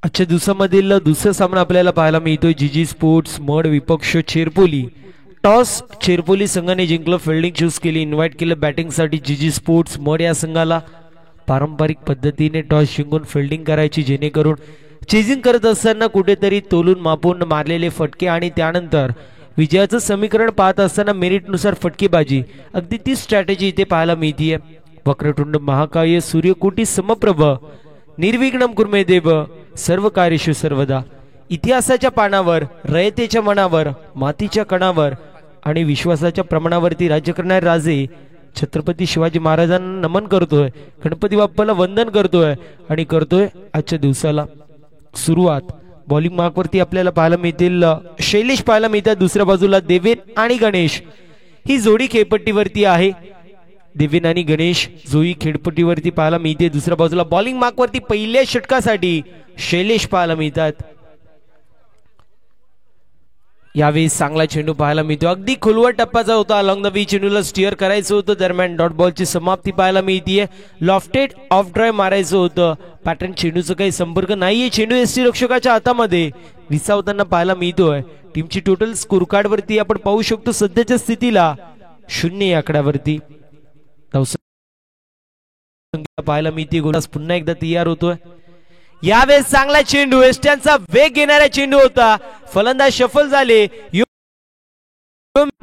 आजच्या दिवसामधील दुसरा सामना आपल्याला पाहायला मिळतोय जीजी स्पोर्ट्स मड विपक्ष चेरपोली। टॉस चेरपोली संघाने जिंकलं, फिल्डिंग चूज केली, इन्व्हाइट केलं बॅटिंगसाठी जीजी स्पोर्ट्स मड या संघाला। पारंपरिक पद्धतीने टॉस जिंकून फिल्डिंग करायची, जेणेकरून चेजिंग करत असताना कुठेतरी तोलून मापून मारलेले फटके आणि त्यानंतर विजयाचं समीकरण पाहत असताना मेरिटनुसार फटकेबाजी, अगदी ती स्ट्रॅटेजी इथे पाहायला मिळतीये। वक्रतुंड महाकाय सूर्यकोटी समप्रभ निर्विघ्नम कुर्मे देव सर्व कार्येषु सर्वदा। इतिहासाच्या पानावर, रयतेच्या मनावर, मातीच्या कणावर आणि विश्वासाच्या प्रमाणावरती राज्य करणारे राजे छत्रपती शिवाजी महाराजांना नमन करतोय, गणपती बाप्पाला वंदन करतोय आणि करतोय आजच्या दिवसाला सुरुवात। बॉलिंग मार्कवरती आपल्याला पाहायला मिळतील शैलेश पाहायला मिळतात, दुसऱ्या बाजूला देवेन आणि गणेश ही जोडी खेळपट्टीवरती आहे। देवेन आणि गणेश जोई खेळपट्टीवरती पाहायला मिळते। दुसऱ्या बाजूला बॉलिंग मार्कवरती पहिल्या षटकासाठी शैलेश पाहायला मिळतात। यावेळी चांगला चेंडू पाहायला मिळतो, अगदी खोलवर टप्प्याचा होता, अलॉंग द वी चेंडूला स्टिअर करायचं होतं, दरम्यान डॉट बॉलची समाप्ती पाहायला मिळतीये। लॉफ्टेड ऑफ ड्राइव्ह मारायचं होतं, पॅटर्न चेंडूचं काही संपर्क नाहीये, चेंडू एसटी रक्षकाच्या हातामध्ये विसावताना पाहायला मिळतोय। टीमची टोटल स्कोर कार्ड वरती आपण पाहू शकतो सध्याच्या स्थितीला 0 या आकड्यावरती पाहायला मिळते। गोलंदाज पुन्हा एकदा तयार होतोय, यावेळेस चांगला चेंडू, एस्ट्यांचा वेग घेणारा चेंडू होता, फलंदाज शफल झाले।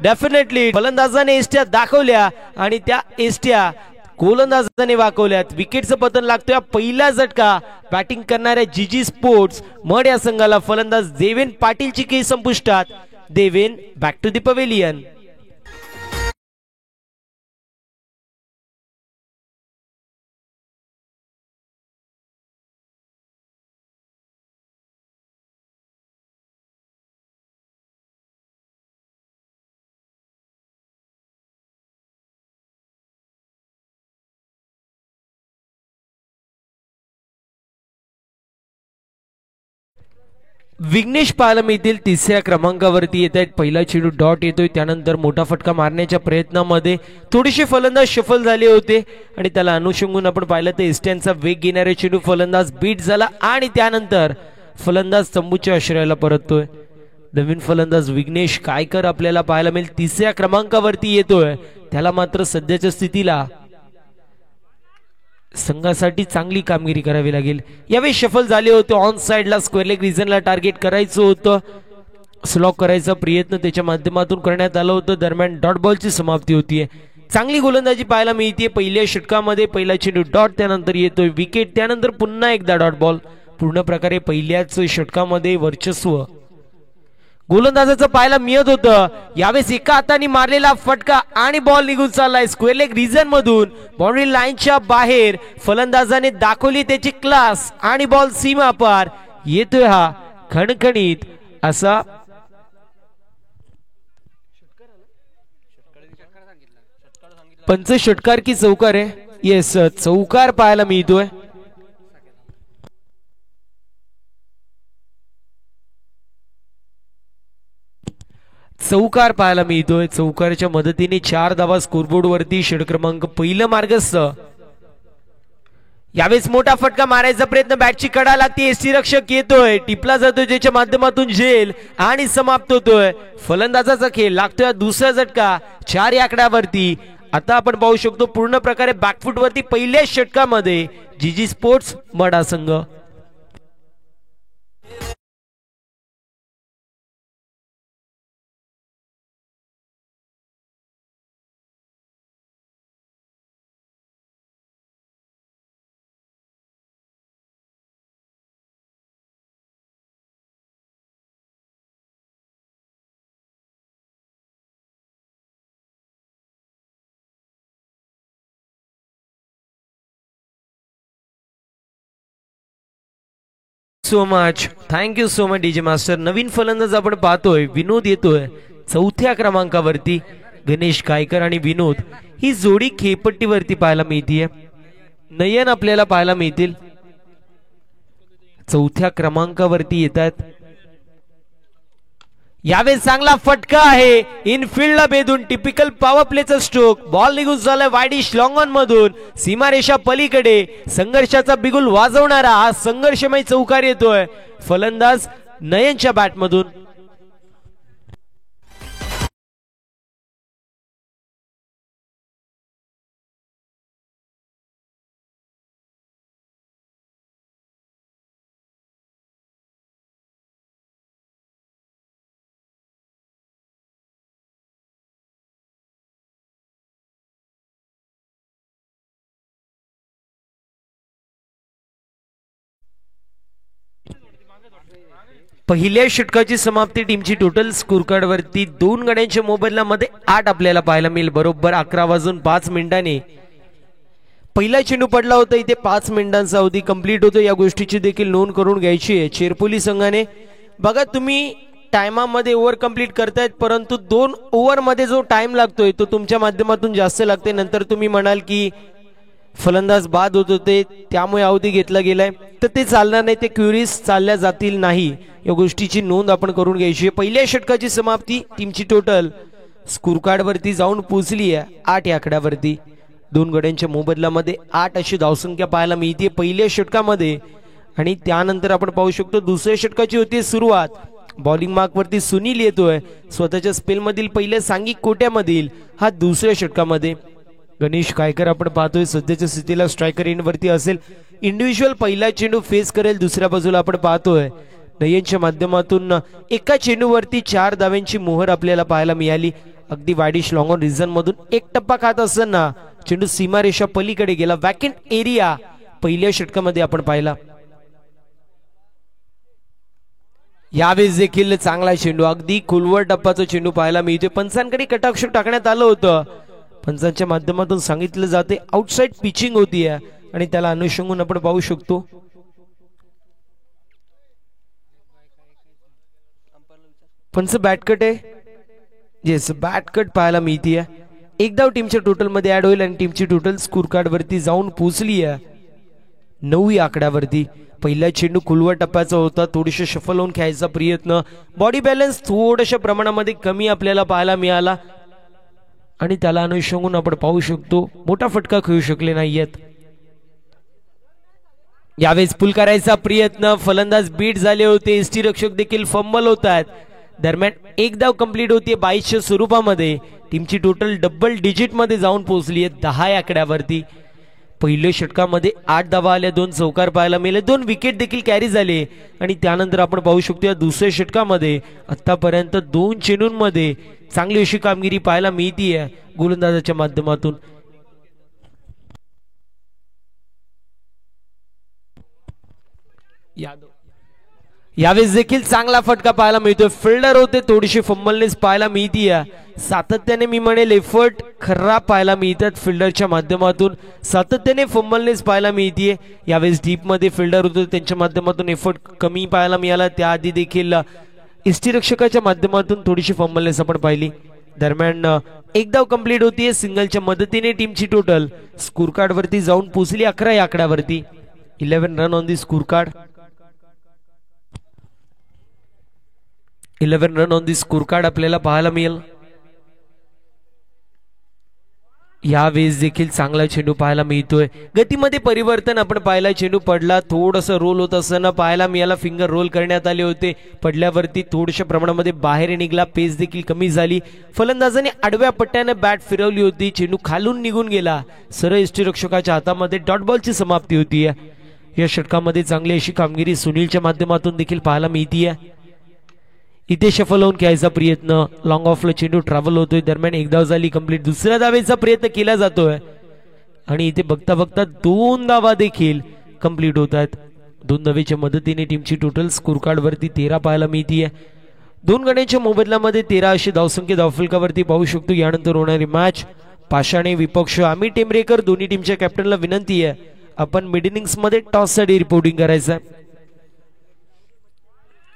डेफिनेटली फलंदाजाने एस्ट्या दाखवल्या आणि त्या एस्ट्या गोलंदाजाने वाकवल्यात। विकेटचं पतन लागतोय, पहिला झटका बॅटिंग करणाऱ्या जीजी स्पोर्ट्स मड या संघाला। फलंदाज देवेन पाटीलची खेळी संपुष्टात, Deven back to the pavilion. Vighnesh पाहायला मिळतील तिसऱ्या क्रमांकावरती येत आहेत, पहिला चेंडू डॉट येतोय, त्यानंतर मोठा फटका मारण्याच्या प्रयत्नामध्ये थोडेसे फलंदाज शफल झाले होते आणि त्याला अनुषंगून आपण पाहिलं तर एस्ट्यांचा वेग घेणारे चेंडू फलंदाज बीट झाला आणि त्यानंतर फलंदाज तंबूच्या आश्रयाला परततोय। नवीन फलंदाज विघ्नेश कायकर आपल्याला पाहायला मिळेल, तिसऱ्या क्रमांकावरती येतोय, त्याला मात्र सध्याच्या स्थितीला संघासाठी चांगली कामगिरी करावी लागेल। यावेळी शफल झाले होते, ऑन साइडला स्क्वेअर लेग रिजनला टार्गेट करायचं होतं, स्लॉक करायचा प्रयत्न त्याच्या माध्यमातून करण्यात आला होता, दरम्यान डॉट बॉलची समाप्ती होतीये। चांगली गोलंदाजी पाहायला मिळते पहिल्या षटकामध्ये, पहिला चेंडू डॉट, त्यानंतर येतोय विकेट, त्यानंतर पुन्हा एकदा डॉट बॉल। पूर्ण प्रकारे पहिल्याच षटकामध्ये वर्चस्व गोलंदाजाचं पाहायला मिळत होतं। यावेळेस एका हाताने मारलेला फटका आणि बॉल निघून चाललाय स्क्वेअर लेग रिजन मधून, बाउंड्री लाईनच्या बाहेर। फलंदाजाने दाखवली त्याची क्लास आणि बॉल सीमा पार येतोय हा खणखणीत असा पंच षटकार की चौकार आहे, येस चौकार पाहायला मिळतोय। चौकार पाहायला मिळतोय, चौकारच्या मदतीने 4 धावा स्कोरबोर्ड वरती, षटक क्रमांक पहिलं मार्गस्थ। यावेळेस मोठा फटका मारायचा प्रयत्न, बॅटची कडा लागते, एसटी रक्षक येतोय, टिपला जातोय ज्याच्या माध्यमातून झेल आणि समाप्त होतोय। फलंदाजाचा खेळ लागतोय, दुसरा झटका 4 या आकड्यावरती। आता आपण पाहू शकतो पूर्ण प्रकारे बॅकफुट वरती पहिल्या षटकामध्ये जीजी स्पोर्ट्स मडा संघ। So much, thank you so much DJ master. नवीन फलंदाज आपण पाहतोय, विनोद येतोय चौथ्या क्रमांकावरती। गणेश कायकर आणि विनोद ही जोडी खेळपट्टीवरती पाहायला मिळतीये। नयन आपल्याला पाहायला मिळतील चौथ्या क्रमांकावरती येतात। यावेळी चांगला फटका आहे इनफिल्डला भेदून टिपिकल पॉवर प्लेचा स्ट्रोक बॉल निघून झालाय वाईडिश लॉंग ऑन मधून सीमारेषा पलीकडे संघर्षाचा बिगुल वाजवणारा हा संघर्षमय चौकार येतोय फलंदाज नयनच्या बॅटमधून. पहिल्या षटकाची समाप्ती टीमची टोटल स्कोर कार्ड वरती 2 गड्यांच्या मोबदल्यामध्ये 8 आपल्याला पाहायला मिळेल. बरोबर 11:05 पहिला चेंडू पडला होता इथे 5 मिनिटांचा अवधी कंप्लीट होतो. या गोष्टीची देखील नोंद करून घ्यायची आहे चेरपोली संघाने. बघा तुम्ही टाइमामध्ये ओव्हर कंप्लीट करतायत परंतु 2 ओव्हरमध्ये जो टाइम लागतोय तो तुमच्या माध्यमातून जास्त लागते. नंतर तुम्ही म्हणाल की फलंदाज बाद होत होते त्यामुळे अवधी घेतला गेलाय तर ते चालणार नाही. ते क्युरीज चालल्या जातील नाही या गोष्टीची नोंद आपण करून घ्यायची आहे. पहिल्या षटकाची समाप्ती टीमची टोटल स्कोर कार्ड वरती जाऊन पोहोचली आहे 8 या आकड्यावरती. 2 गड्यांच्या मोबदल्यामध्ये 8 अशी धावसंख्या पाहायला मिळते पहिल्या षटकामध्ये. आणि त्यानंतर आपण पाहू शकतो दुसऱ्या षटकाची होती सुरुवात. बॉलिंग मार्क वरती सुनील येतोय स्वतःच्या स्पेल मधील पहिल्या सांघिक कोट्यामधील हा दुसऱ्या षटकामध्ये. गणेश कायकर आपण पाहतोय सध्याच्या स्थितीला स्ट्रायकर एंड वरती असेल. इंडिव्हिज्युअल पहिला चेंडू फेस करेल. दुसऱ्या बाजूला आपण पाहतोय नयनच्या माध्यमातून एका चेंडूवरती 4 धाव्यांची मोहर आपल्याला पाहायला मिळाली. अगदी वाईडिश लॉंग ऑन रिझन मधून एक टप्पा खात असताना चेंडू सीमारेषा पलीकडे गेला. वॅकंट एरिया पहिल्या षटकामध्ये आपण पाहिला. यावेळेस देखील चांगला चेंडू अगदी खोलवर टप्पाचा चेंडू पाहायला मिळतोय. पंचांकडे कटाक्ष टाकण्यात आलं होतं. पंचांच्या माध्यमातून सांगितलं जाते आउटसाइड पिचिंग होती आणि त्याला अनुषंगून आपण पाहू शकतो पंच बॅटकट आहे. येस बॅटकट पाहायला मिळतीये. एक धाव टीमच्या टोटल मध्ये ऍड होईल आणि टीमची टोटल स्कोर कार्ड वरती जाऊन पोहोचली आहे 9 या आकड्यावरती. पहिला चेंडू खुलवा टप्प्याचा होता. थोडीशी शफल होऊन खेळायचा प्रयत्न. बॉडी बॅलन्स थोड्याशा प्रमाणामध्ये कमी आपल्याला पाहायला मिळाला आणि त्याला अनुषंगून आपण पाहू शकतो मोठा फटका खेळू शकले नाहीयेत. यावेळेस पुल करायचा प्रयत्न फलंदाज बीट झाले होते. यष्टीरक्षक देखील फंबल होत आहेत. दरम्यान एक धाव कंप्लीट होती 22च्या स्वरूपामध्ये. टीमची टोटल डबल डिजिट मध्ये जाऊन पोहोचली आहे 10 या आकड्यावरती. पहिल्या षटकामध्ये 8 धावा आल्या. 2 चौकार पाहायला मिळाले. 2 विकेट देखील कॅरी झाले आणि त्यानंतर आपण पाहू शकतो या दुसऱ्या षटकामध्ये आतापर्यंत 2 चेंडूंमध्ये चांगली अशी कामगिरी पाहायला मिळतीये गोलंदाजाच्या माध्यमातून. यावेळेस देखील चांगला फटका पाहायला मिळतोय. फिल्डर होते थोडीशी फंबलनेस पाहायला मिळतीये. सातत्याने मी म्हणेल एफर्ट खराब पाहायला मिळतात फिल्डरच्या माध्यमातून. सातत्याने फंबलनेस पाहायला मिळतीये. यावेळेस डीप मध्ये फिल्डर होते त्यांच्या माध्यमातून एफर्ट कमी पाहायला मिळाला. त्याआधी देखील यष्टीरक्षकाच्या माध्यमातून थोडीशी फंबलनेस आपण पाहिली. दरम्यान एक धाव कंप्लीट होतीये सिंगलच्या मदतीने. टीमची टोटल स्कोर कार्ड वरती जाऊन पोहोचली 11 या आकड्यावरती. 11 run on the score card. 11 run on the score card आपल्याला पाहायला मिळेल. यावेळेस देखील चांगला चेंडू पाहायला मिळतोय. गतीमध्ये परिवर्तन आपण पाहिला. चेंडू पडला थोडंसं रोल होत असताना पाहायला मिळाला. फिंगर रोल करण्यात आले होते. पडल्यावरती थोड्याशा प्रमाणामध्ये बाहेर निघाला. पेस देखील कमी झाली. फलंदाजाने आडव्या पट्ट्याने बॅट फिरवली होती. चेंडू खालून निघून गेला. सरळ यष्टीरक्षकाच्या हातामध्ये डॉट बॉलची समाप्ती होती. या षटकामध्ये चांगली अशी कामगिरी सुनीलच्या माध्यमातून देखील पाहायला मिळतीये. इथे शफल होऊन खेळायचा प्रयत्न. लॉंग ऑफला चेंडू ट्रॅव्हल होतोय. दरम्यान एक धाव झाली कंप्लीट. दुसऱ्या धावेचा प्रयत्न केला जातोय आणि इथे बघता बघता 2 धावा देखील कंप्लीट होत आहेत. 2 धावेच्या मदतीने टीमची टोटल स्कोर कार्ड वरती 13 पाहायला मिळतीये. 2 गड्यांच्या मोबदल्यामध्ये 13 अशी धावसंख्या धावफलकावरती पाहू शकतो. यानंतर होणारी मॅच पाषाणे विपक्ष आम्ही टेंबरेकर दोन्ही टीमच्या कॅप्टनला विनंती आहे आपण मिड इनिंग्स मध्ये टॉस साठी रिपोर्टिंग करायचं आहे.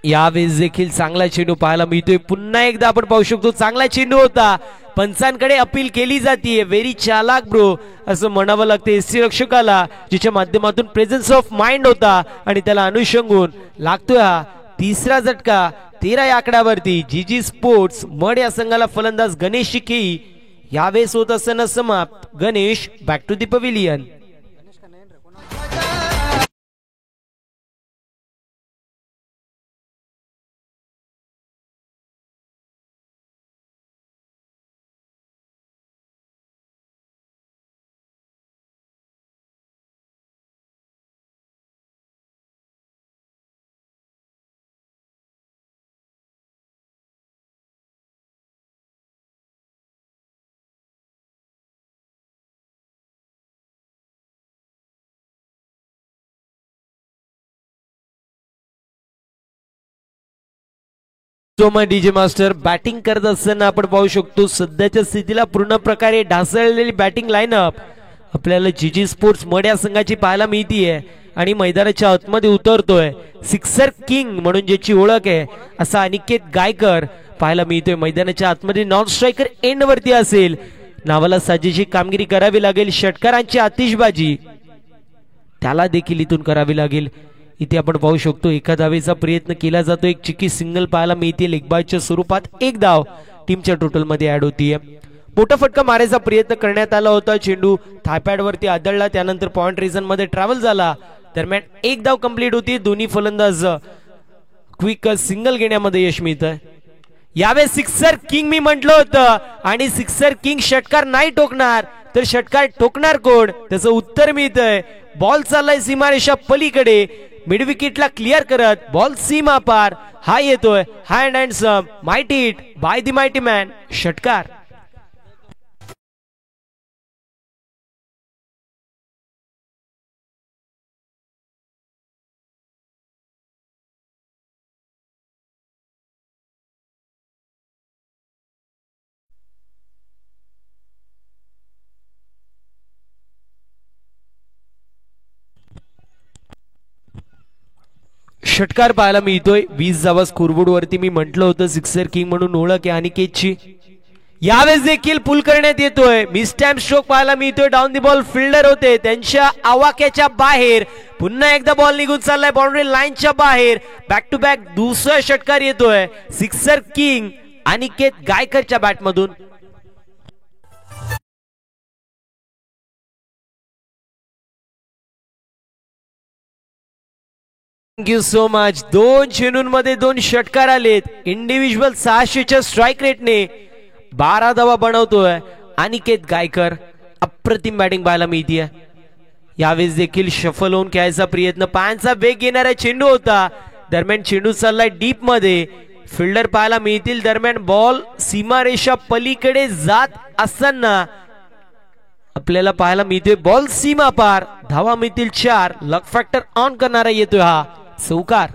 यावेळेस देखील चांगला चेंडू पाहायला मिळतोय. पुन्हा एकदा आपण पाहू शकतो चांगला चेंडू होता. पंचांकडे अपील केली जाते. व्हेरी चालाक ब्रो असं म्हणावं लागते यष्टीरक्षकाला जिच्या माध्यमातून प्रेझेन्स ऑफ माइंड होता आणि त्याला अनुषंगून लागतोय हा 3रा झटका. 13 या आकड्यावरती जीजी स्पोर्ट्स मड या संघाला फलंदाज गणेश शिकेई यावेळेस होत असताना समाप्त. Ganesh back to the pavilion. DJ master batting करत असताना आपण पाहू शकतो सध्याच्या स्थितीला पूर्ण प्रकारे ढासळलेली बॅटिंग लाईनअप आपल्याला जीजी स्पोर्ट्स मड या संघाची पाहायला मिळतीये आणि मैदानाच्या आतमध्ये उतरतोय. सिक्सर किंग म्हणून ज्याची ओळख आहे असा अनिकेत गायकर पाहायला मिळतोय. मैदानाच्या आतमध्ये नॉन स्ट्रायकर एंड वरती असेल. नावाला साजेशी कामगिरी करावी लागेल. षटकारांची आतिषबाजी त्याला देखील इथून करावी लागेल. इथे आपण पाहू शकतो एका धावेचा प्रयत्न केला जातो. एक चिकी सिंगल पाहायला मिळते लेगबायच्या स्वरूपात. एक धाव टीमच्या टोटल मध्ये ऍड होतीये. मोठा फटका मारायचा प्रयत्न करण्यात आला होता. चेंडू थायपॅड वरती आदळला त्यानंतर पॉइंट रिजन मध्ये ट्रॅव्हल झाला. दरम्यान एक धाव कंप्लीट होती. दोन्ही फलंदाज क्विक सिंगल घेण्यामध्ये यश मिळतंय. यावेळेस सिक्सर किंग मी म्हटलं होतं आणि सिक्सर किंग षटकार नाही टोकणार तर षटकार टोकणार कोण त्याचं उत्तर मिळतंय. बॉल चाललाय सीमारेषा पलीकडे. मिड विकेटला क्लिअर करत बॉल सीमा पार हा येतोय. Hand and some mighty hit by the mighty man. षटकार. षटकार पाहायला मिळतोय. 20 धावा स्कोरबोर्ड वरती. मी म्हटलं होतं सिक्सर किंग म्हणून ओळख आहे अनिकेतची. यावेळेस देखील पुल करण्यात येतोय. मिसटाइम स्ट्रोक पाहायला मिळतोय. डाऊन दी बॉल फिल्डर होते त्यांच्या आवाक्याच्या बाहेर. पुन्हा एकदा बॉल निघून चाललाय बाउंड्री लाईनच्या बाहेर. बॅक टू बॅक दुसरा षटकार येतोय सिक्सर किंग अनिकेत गायकरच्या बॅटमधून. Thank you so much. दोन चेंडूंमध्ये दोन षटकार आलेत. इंडिव्हिज्युअल 600च्या स्ट्राईक रेटने 12 धावा बनवतोय अनिकेत गायकर. अप्रतिम बॅटिंग पाहायला मिळतीये. यावेळेस देखील शफल होऊन खेळायचा प्रयत्न. पायांचा वेग घेणारा चेंडू होता. दरम्यान चेंडू चाललाय डीप मध्ये. फिल्डर पाहायला मिळतील. दरम्यान बॉल सीमारेषा पलीकडे जात असताना आपल्याला पाहायला मिळतोय बॉल सीमा पार. धावा मिळतील 4. लक फॅक्टर ऑन करणारा येतोय हा चौकार.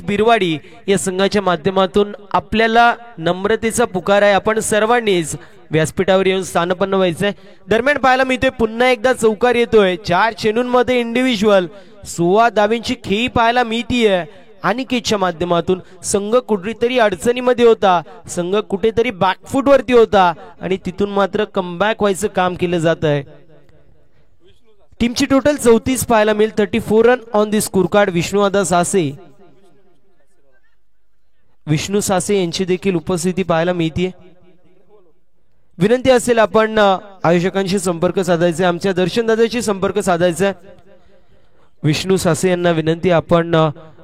बिरवाडी या संघाच्या माध्यमातून आपल्याला नम्रतेचा पुकार आहे. आपण सर्वांनीच व्यासपीठावर येऊन स्थानपन्न व्हायचंय. दरम्यान पाहायला मिळतोय पुन्हा एकदा चौकार येतोय. 4 चेंडूंमध्ये इंडिव्हिज्युअल 16 धावांची खेळी पाहायला मिळतीये अनिकेतच्या माध्यमातून. संघ कुठेतरी अडचणीमध्ये होता. संघ कुठेतरी बॅकफूट वरती होता आणि तिथून मात्र कमबॅक व्हायचं काम केलं जात आहे. टीमची टोटल 34 पाहायला मिळेल. 34 run on the score card. Vishnu Sase यांची देखील उपस्थिती पाहायला मिळते. विनंती असेल आपण आयोजकांशी संपर्क साधायचा. आमच्या दर्शन दादाशी संपर्क साधायचा. विष्णू सासे यांना विनंती आपण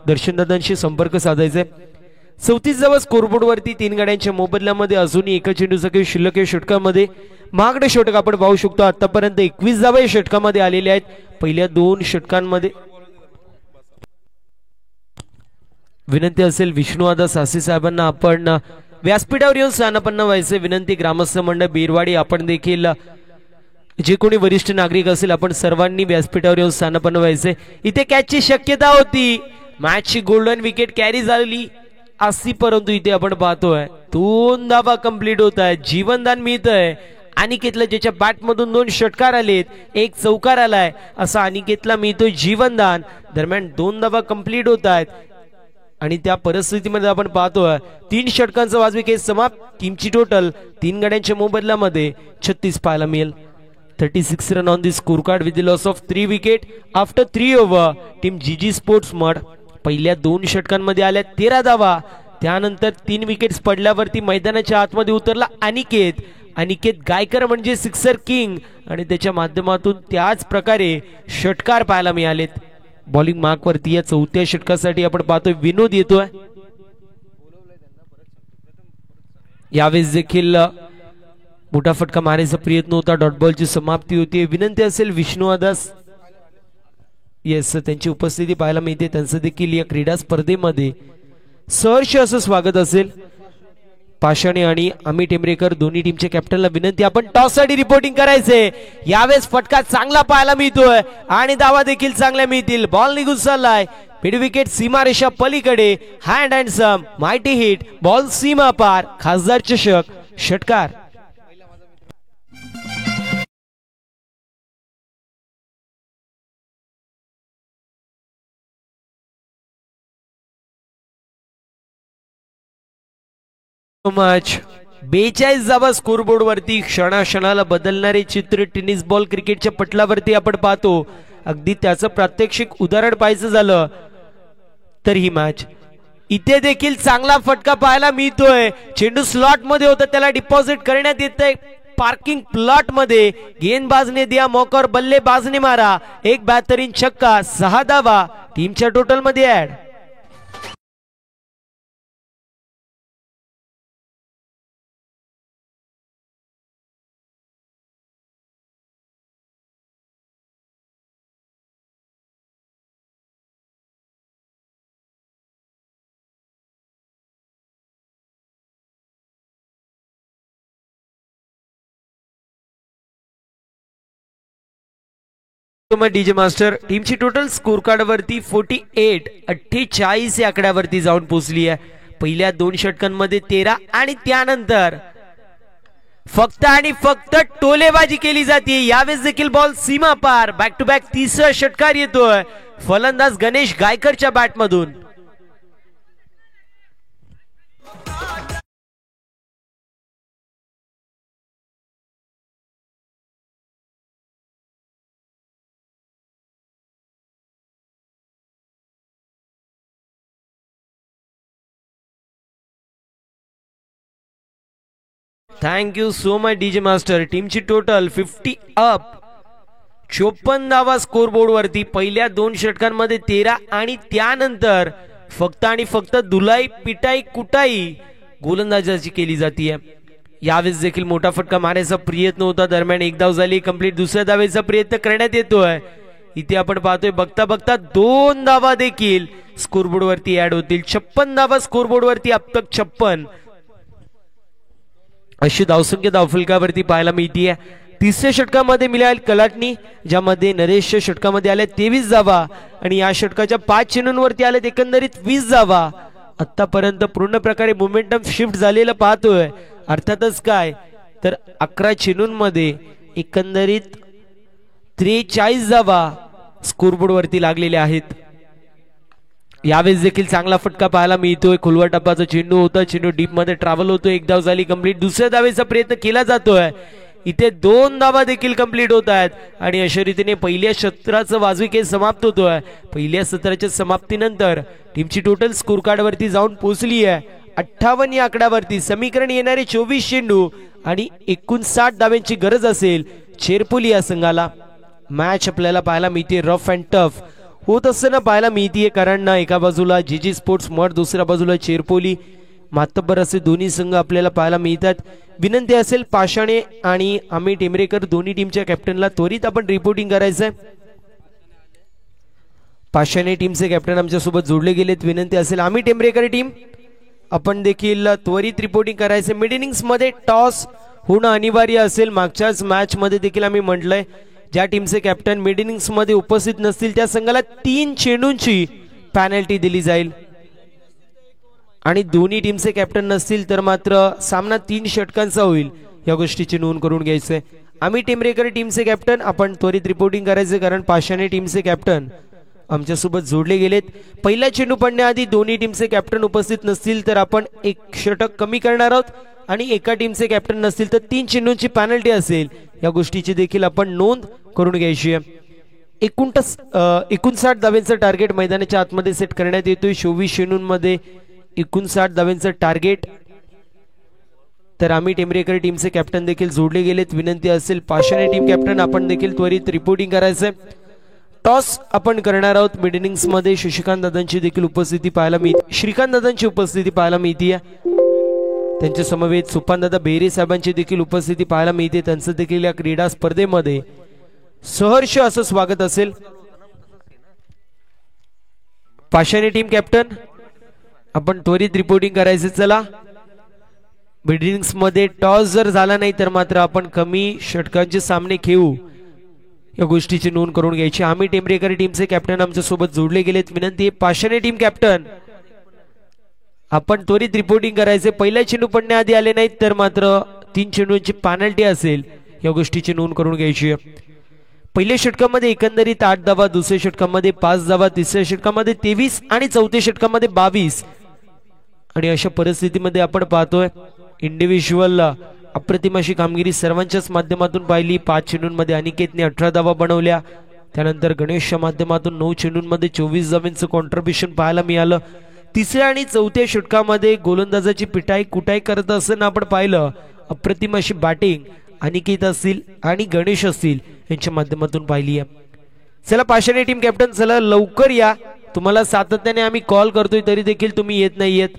दर्शन दादांशी संपर्क साधायचा. 34 धावा स्कोरबोर्ड वरती. 3 गाड्यांच्या मोबदल्यामध्ये अजूनही एका चेंडूचा काही शिल्लक आहे षटकामध्ये. महागडे षटक आपण पाहू शकतो. आतापर्यंत 21 धावा या षटकामध्ये आलेल्या आहेत. पहिल्या 2 षटकांमध्ये विनंती असेल विष्णुदादा सासे साहेबांना आपण व्यासपीठावर येऊन स्थानापन्न व्हायचे. विनंती ग्रामस्थ मंडळ बिरवाडी आपण देखील जे कोणी वरिष्ठ नागरिक असेल आपण सर्वांनी व्यासपीठावर येऊन स्थानापन्न व्हायचे. इथे कॅचची शक्यता होती. मॅचची गोल्डन विकेट कॅरी झाली असती परंतु इथे आपण पाहतोय 2 धावा कंप्लीट होत आहे. जीवनदान मिळत आहे अनिकेतला ज्याच्या बॅटमधून 2 षटकार आलेत, 1 चौकार आलाय, असा अनिकेतला मिळतोय जीवनदान. दरम्यान 2 धावा कंप्लीट होत आहेत आणि त्या परिस्थितीमध्ये आपण पाहतोय 3 षटकांचा वाजवी केस समाप्त. टीमची टोटल 3 गड्यांच्या मोबदल्यामध्ये 36 पाहायला मिळेल. 36 run on the score card with the loss of 3 wicket after 3 over. Team जीजी स्पोर्ट्स मड पहिल्या 2 षटकांमध्ये आल्या 13 धावा. त्यानंतर 3 विकेट्स पडल्यावरती मैदानाच्या आतमध्ये उतरला अनिकेत गायकर म्हणजे सिक्सर किंग आणि त्याच्या माध्यमातून त्याच प्रकारे षटकार पाहायला मिळालेत. बॉलिंग मार्क वरती या 4थ्या षटकासाठी आपण पाहतोय विनोद येतोय. यावेळेस देखील मोठा फटका मारायचा प्रयत्न होता, डॉट बॉलची समाप्ती होती. विनंती असेल विष्णू आदास येस त्यांची उपस्थिती पाहायला मिळते, त्यांचं देखील या क्रीडा स्पर्धेमध्ये सहर्ष असं स्वागत असेल. पाषाणे आणि अमित टेंबरेकर दोन्ही टीमच्या कॅप्टनला विनंती, आपण टॉस साठी रिपोर्टिंग करायचे. यावेळेस फटका चांगला पाहायला मिळतोय आणि धावा देखील चांगल्या मिळतील. बॉल निघून चाललाय मिड विकेट सीमारेषा पलीकडे. Hand and some mighty hit, ball सीमा पार, खासदार चषक, षटकार. मच 42 धावा स्कोरबोर्ड वरती. क्षणाक्षणाला बदलणारे चित्र टेनिस बॉल क्रिकेटच्या पटलावरती आपण पाहतो. अगदी त्याचं प्रात्यक्षिक उदाहरण पाहायचं झालं तर ही मॅच. इथे देखील चांगला फटका पाहायला मिळतोय. चेंडू स्लॉट मध्ये होता, त्याला डिपॉझिट करण्यात येतंय पार्किंग प्लॉट मध्ये. गेंदबाजने दिया मौका, बल्लेबाजने मारा. एक बेहतरीन छक्का, 6 धावा टीमच्या टोटल मध्ये ऍड. डीजे मास्टर टीमची टोटल स्कोर कार्ड वरती 48 या आकड्यावरती जाऊन पोहोचली आहे. पहिल्या 2 षटकांमध्ये 13 आणि त्यानंतर फक्त आणि फक्त टोलेबाजी केली जाते. यावेळेस देखील बॉल सीमा पार. बॅक टू बॅक 3रा षटकार येतोय फलंदाज गणेश गायकरच्या बॅटमधून. Thank you so much DJ master. टीमची टोटल 50 अप. 54 धावा स्कोरबोर्ड वरती. पहिल्या 2 षटकांमध्ये 13 आणि त्यानंतर फक्त आणि फक्त दुलाई पिटाई कुटाई गोलंदाजाची केली जाते. यावेळेस देखील मोठा फटका मारायचा प्रयत्न होता. दरम्यान 1 धाव झाली कंप्लीट. दुसऱ्या धावेचा प्रयत्न करण्यात येतोय. इथे आपण पाहतोय बघता बघता 2 धावा देखील स्कोरबोर्ड वरती ऍड होतील. 56 धावा स्कोरबोर्ड वरती अब तक 56 अशी धावसंख्या धावफलकावरती पाहायला मिळतीये. 3ऱ्या षटकामध्ये मिळाल कलाटणी, ज्यामध्ये नरेशच्या षटकामध्ये आल्या 23 धावा आणि या षटकाच्या 5 चेंडूंवरती आल्यात एकंदरीत 20 धावा. आतापर्यंत पूर्ण प्रकारे मोमेंटम शिफ्ट झालेलं पाहतोय. अर्थातच काय तर 11 चेंडूंमध्ये एकंदरीत 43 धावा स्कोरबोर्ड वरती लागलेल्या आहेत. यावेळेस देखील चांगला फटका पाहायला मिळतोय. खुलवा टप्पाचा चेंडू होता, चेंडू डीप मध्ये ट्रॅव्हल होतोय. 1 धाव झाली कंप्लीट. दुसऱ्या धावेचा प्रयत्न केला जातोय. इथे 2 धावा देखील कंप्लीट होत आहेत आणि अशा रीतीने पहिल्या सत्राचं वाजवी केस समाप्त होतोय. पहिल्या सत्राच्या समाप्तीनंतर टीमची टोटल स्कोर कार्ड वरती जाऊन पोहोचली आहे 58 या आकड्यावरती. समीकरण येणारे 24 चेंडू आणि 59 धाव्यांची गरज असेल चेरपोली या संघाला. मॅच आपल्याला पाहायला मिळते रफ अँड टफ होत असताना पाहायला मिळतीये, कारण ना एका बाजूला जीजी स्पोर्ट्स मड, दुसऱ्या बाजूला चेरपोली. मातब्बर असे दोन्ही संघ आपल्याला पाहायला मिळतात. विनंती असेल पाषाणे आणि अमित टेंबरेकर दोन्ही टीमच्या कॅप्टनला त्वरित आपण रिपोर्टिंग करायचंय. पाषाणे टीमचे कॅप्टन आमच्या सोबत जोडले गेलेत. विनंती असेल अमित टेंबरेकर टीम आपण देखील त्वरित रिपोर्टिंग करायचे. मिड इनिंग्स मध्ये टॉस होणं अनिवार्य असेल. मागच्याच मॅच मध्ये देखील आम्ही म्हटलंय ज्या टीमचे कॅप्टन मिड इनिंग्स मध्ये उपस्थित नसतील त्या संघाला 3 चेंडूंची पॅनल्टी दिली जाईल आणि दोन्ही टीमचे कॅप्टन नसतील तर मात्र सामना 3 षटकांचा होईल. या गोष्टीची नोंद करून घ्यायचंय. आम्ही टेमरेकर टीमचे कॅप्टन आपण त्वरित रिपोर्टिंग करायचे कारण पाषाणे टीमचे कॅप्टन आमच्यासोबत जोडले गेलेत. पहिला चेंडू पडण्याआधी दोन्ही टीमचे कॅप्टन उपस्थित नसतील तर आपण एक षटक कमी करणार आहोत आणि एका टीमचे कॅप्टन नसतील तर 3 चेंडूंची पेनल्टी असेल. या गोष्टीची देखील आपण नोंद करून घ्यायची आहे. 59 धाव्यांचं टार्गेट मैदानाच्या आतमध्ये सेट करण्यात येतोय. 24 चेंडूंमध्ये 59 धाव्यांचं टार्गेट. तर आम्ही टेमरेकर टीमचे कॅप्टन देखील जोडले गेलेत. विनंती असेल पाषाणे टीम कॅप्टन आपण देखील त्वरित रिपोर्टिंग करायचंय. टॉस आपण करणार आहोत. मिड इनिंग्स मध्ये शशिकांत दादांची देखील उपस्थिती पाहायला मिळते. श्रीकांत दादांची उपस्थिती पाहायला मिळते. त्यांच्या समवेत सुपानदादा बेरे साहेबांची देखील उपस्थिती पाहायला मिळते. त्यांचं देखील या क्रीडा स्पर्धेमध्ये सहर्ष असं स्वागत असेल. पाषाणे टीम कॅप्टन आपण त्वरित रिपोर्टिंग करायचे. चला मिड इनिंग्स मध्ये टॉस जर झाला नाही तर मात्र आपण कमी षटकांचे सामने खेळू या गोष्टीची नोंद करून घ्यायची. आम्ही टेमरेकर टीमचे कॅप्टन आमच्या सोबत जोडले गेलेत. विनंती आहे पाषाणे टीम कॅप्टन आपण त्वरित रिपोर्टिंग करायचे. पहिल्या चेंडू पडण्याआधी आले नाहीत तर मात्र 3 चेंडूंची पेनल्टी असेल. या गोष्टीची नोंद करून घ्यायची. पहिल्या षटकामध्ये एकंदरीत 8 धावा, दुसऱ्या षटकामध्ये 5 धावा, तिसऱ्या षटकामध्ये 23 आणि चौथ्या षटकामध्ये 22. आणि अशा परिस्थितीमध्ये आपण पाहतोय इंडिव्हिज्युअल अप्रतिम अशी कामगिरी सर्वांच्याच माध्यमातून पाहिली. 5 चेंडूंमध्ये अनिकेतने 18 धावा बनवल्या. त्यानंतर गणेशच्या माध्यमातून 9 चेंडूंमध्ये 24 धावांचं कॉन्ट्रीब्युशन पाहायला मिळालं. तिसऱ्या आणि चौथ्या षटकामध्ये गोलंदाजाची पिटाई कुटाई करत असताना आपण पाहिलं अप्रतिम अशी बॅटिंग अनिकेत असतील आणि गणेश असतील यांच्या माध्यमातून पाहिली आहे. चला पाषाणे टीम कॅप्टन चला लवकर या. तुम्हाला सातत्याने आम्ही कॉल करतोय तरी देखील तुम्ही येत नाहीयेत.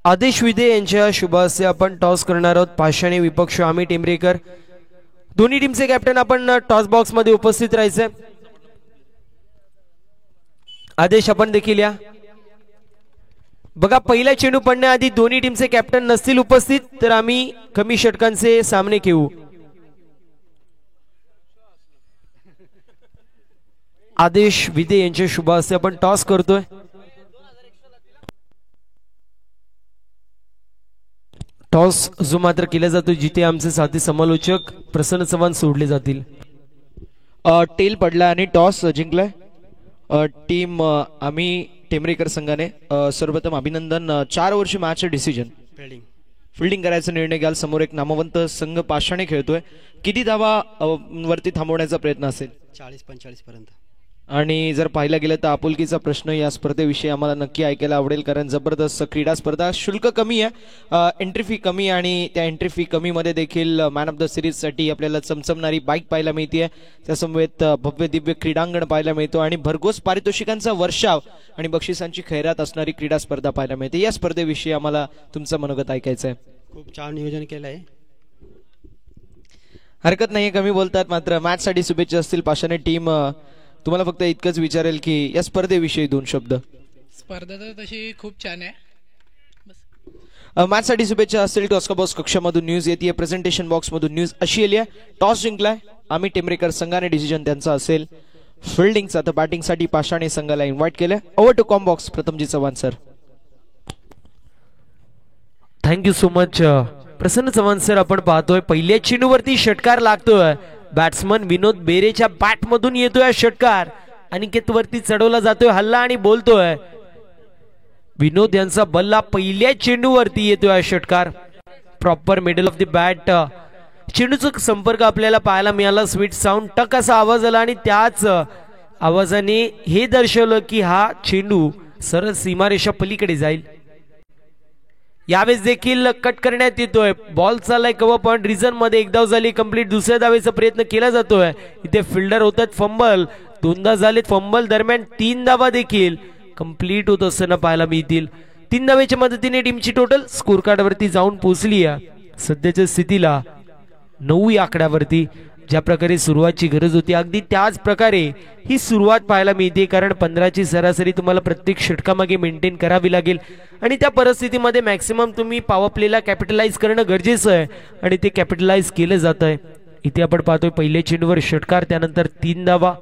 आदेश विदे यांच्या शुभ हस्ते आपण टॉस करणार आहोत. पाषाणे विपक्ष आम्ही टेमरेकर दोन्ही टीमचे कॅप्टन आपण टॉस बॉक्स मध्ये उपस्थित राहायचे. आदेश आपण देखील या. बघा पहिला चेंडू पडण्याआधी दोन्ही टीमचे कॅप्टन नसतील उपस्थित तर आम्ही कमी षटकांचे सामने खेळू. आदेश विदे यांच्या शुभ हस्ते आपण टॉस करतोय. टॉस जो मात्र केला जातो जिथे आमचे साथी समालोचक प्रसन्न चव्हाण सोडले जातील. टेल पडला आणि टॉस जिंकलाय टीम आम्ही टेमरेकर संघाने. सर्वप्रथम अभिनंदन. 4 वर्ष मॅच डिसिजन फिल्डिंग करायचा निर्णय घ्याल. समोर एक नामवंत संघ पाषाणे खेळतोय. किती धावा वरती थांबवण्याचा प्रयत्न असेल? 40-45 पर्यंत. आणि जर पाहायला गेलं तर आपुलकीचा प्रश्न या स्पर्धेविषयी आम्हाला नक्की ऐकायला आवडेल कारण जबरदस्त क्रीडा स्पर्धा. शुल्क कमी आहे, एंट्री फी कमी आणि त्या एंट्री फी कमी मध्ये देखील मॅन ऑफ द सिरीज साठी आपल्याला चमचमणारी बाईक पाहायला मिळते. त्यासमवेत भव्य दिव्य क्रीडांगण पाहायला मिळतो आणि भरघोस पारितोषिकांचा वर्षाव आणि बक्षिसांची खैरात असणारी क्रीडा स्पर्धा पाहायला मिळते. या स्पर्धेविषयी आम्हाला तुमचं मनोगत ऐकायचं आहे. खूप छान नियोजन केलं आहे. हरकत नाहीये कमी बोलतात. मात्र मॅच साठी शुभेच्छा असतील. पाषाणे टीम तुम्हाला फक्त इतकंच विचारेल की या स्पर्धेविषयी 2 शब्द. स्पर्धा तर तशी खूप छान आहे. मॅच साठी शुभेच्छा असतील. टॉस्का बॉक्स कक्षामधून न्यूज येते. प्रेझेंटेशन बॉक्स मधून न्यूज अशी आली आहे टॉस जिंकलाय आम्ही टेमरेकर संघाने. डिसिजन त्यांचा असेल फिल्डिंगचा. तर बॅटिंग साठी पाषाणे संघाला इन्व्हाइट केलं. Over to comm box Prathamji Chavan sir. Thank you so much Prasanna Chavan sir. आपण पाहतोय पहिल्या चेंडूवरती षटकार लागतोय. बॅट्समन विनोद बेरेच्या बॅट मधून येतोय षटकार. अनिकेत वरती चढवला जातोय हल्ला आणि बोलतोय. विनोद यांचा बल्ला पहिल्या चेंडूवरती येतोय षटकार. Proper middle of the bat. चेंडूचा संपर्क आपल्याला पाहायला मिळाला. स्वीट साऊंड टक असा आवाज आला आणि त्याच आवाजाने हे दर्शवलं की हा चेंडू सरळ सीमारेषा पलीकडे जाईल. यावेळेस देखील कट करण्यात येतोय. बॉल चाललाय कव्हर पॉइंट रिझन मध्ये. एक धाव झाली कंप्लीट. दुसऱ्या धावेचा प्रयत्न केला जातोय. इथे फिल्डर होतात फंबल. 2दा झालेत फंबल दरम्यान 3 धावा देखील कंप्लीट होत असताना पाहायला मिळतील. 3 धावेच्या मदतीने टीमची टोटल स्कोर कार्ड वरती जाऊन पोहोचली आहे सध्याच्या स्थितीला 9 या आकड्यावरती. ज्या प्रकारे सुरुवातची गरज होती अगदी त्याच प्रकारे ही सुरुवात पाहायला मिळते. कारण 15ची सरासरी तुम्हाला प्रत्येक षटकामागे मेंटेन करावी लागेल आणि त्या परिस्थितीमध्ये मॅक्सिमम तुम्ही पॉवर प्लेला कॅपिटलाइज करणं गरजेचं आहे आणि ते कॅपिटलाइज केलं जात आहे. इथे आपण पाहतोय पहिल्या चेंडूवर षटकार. त्यानंतर 3 धावा.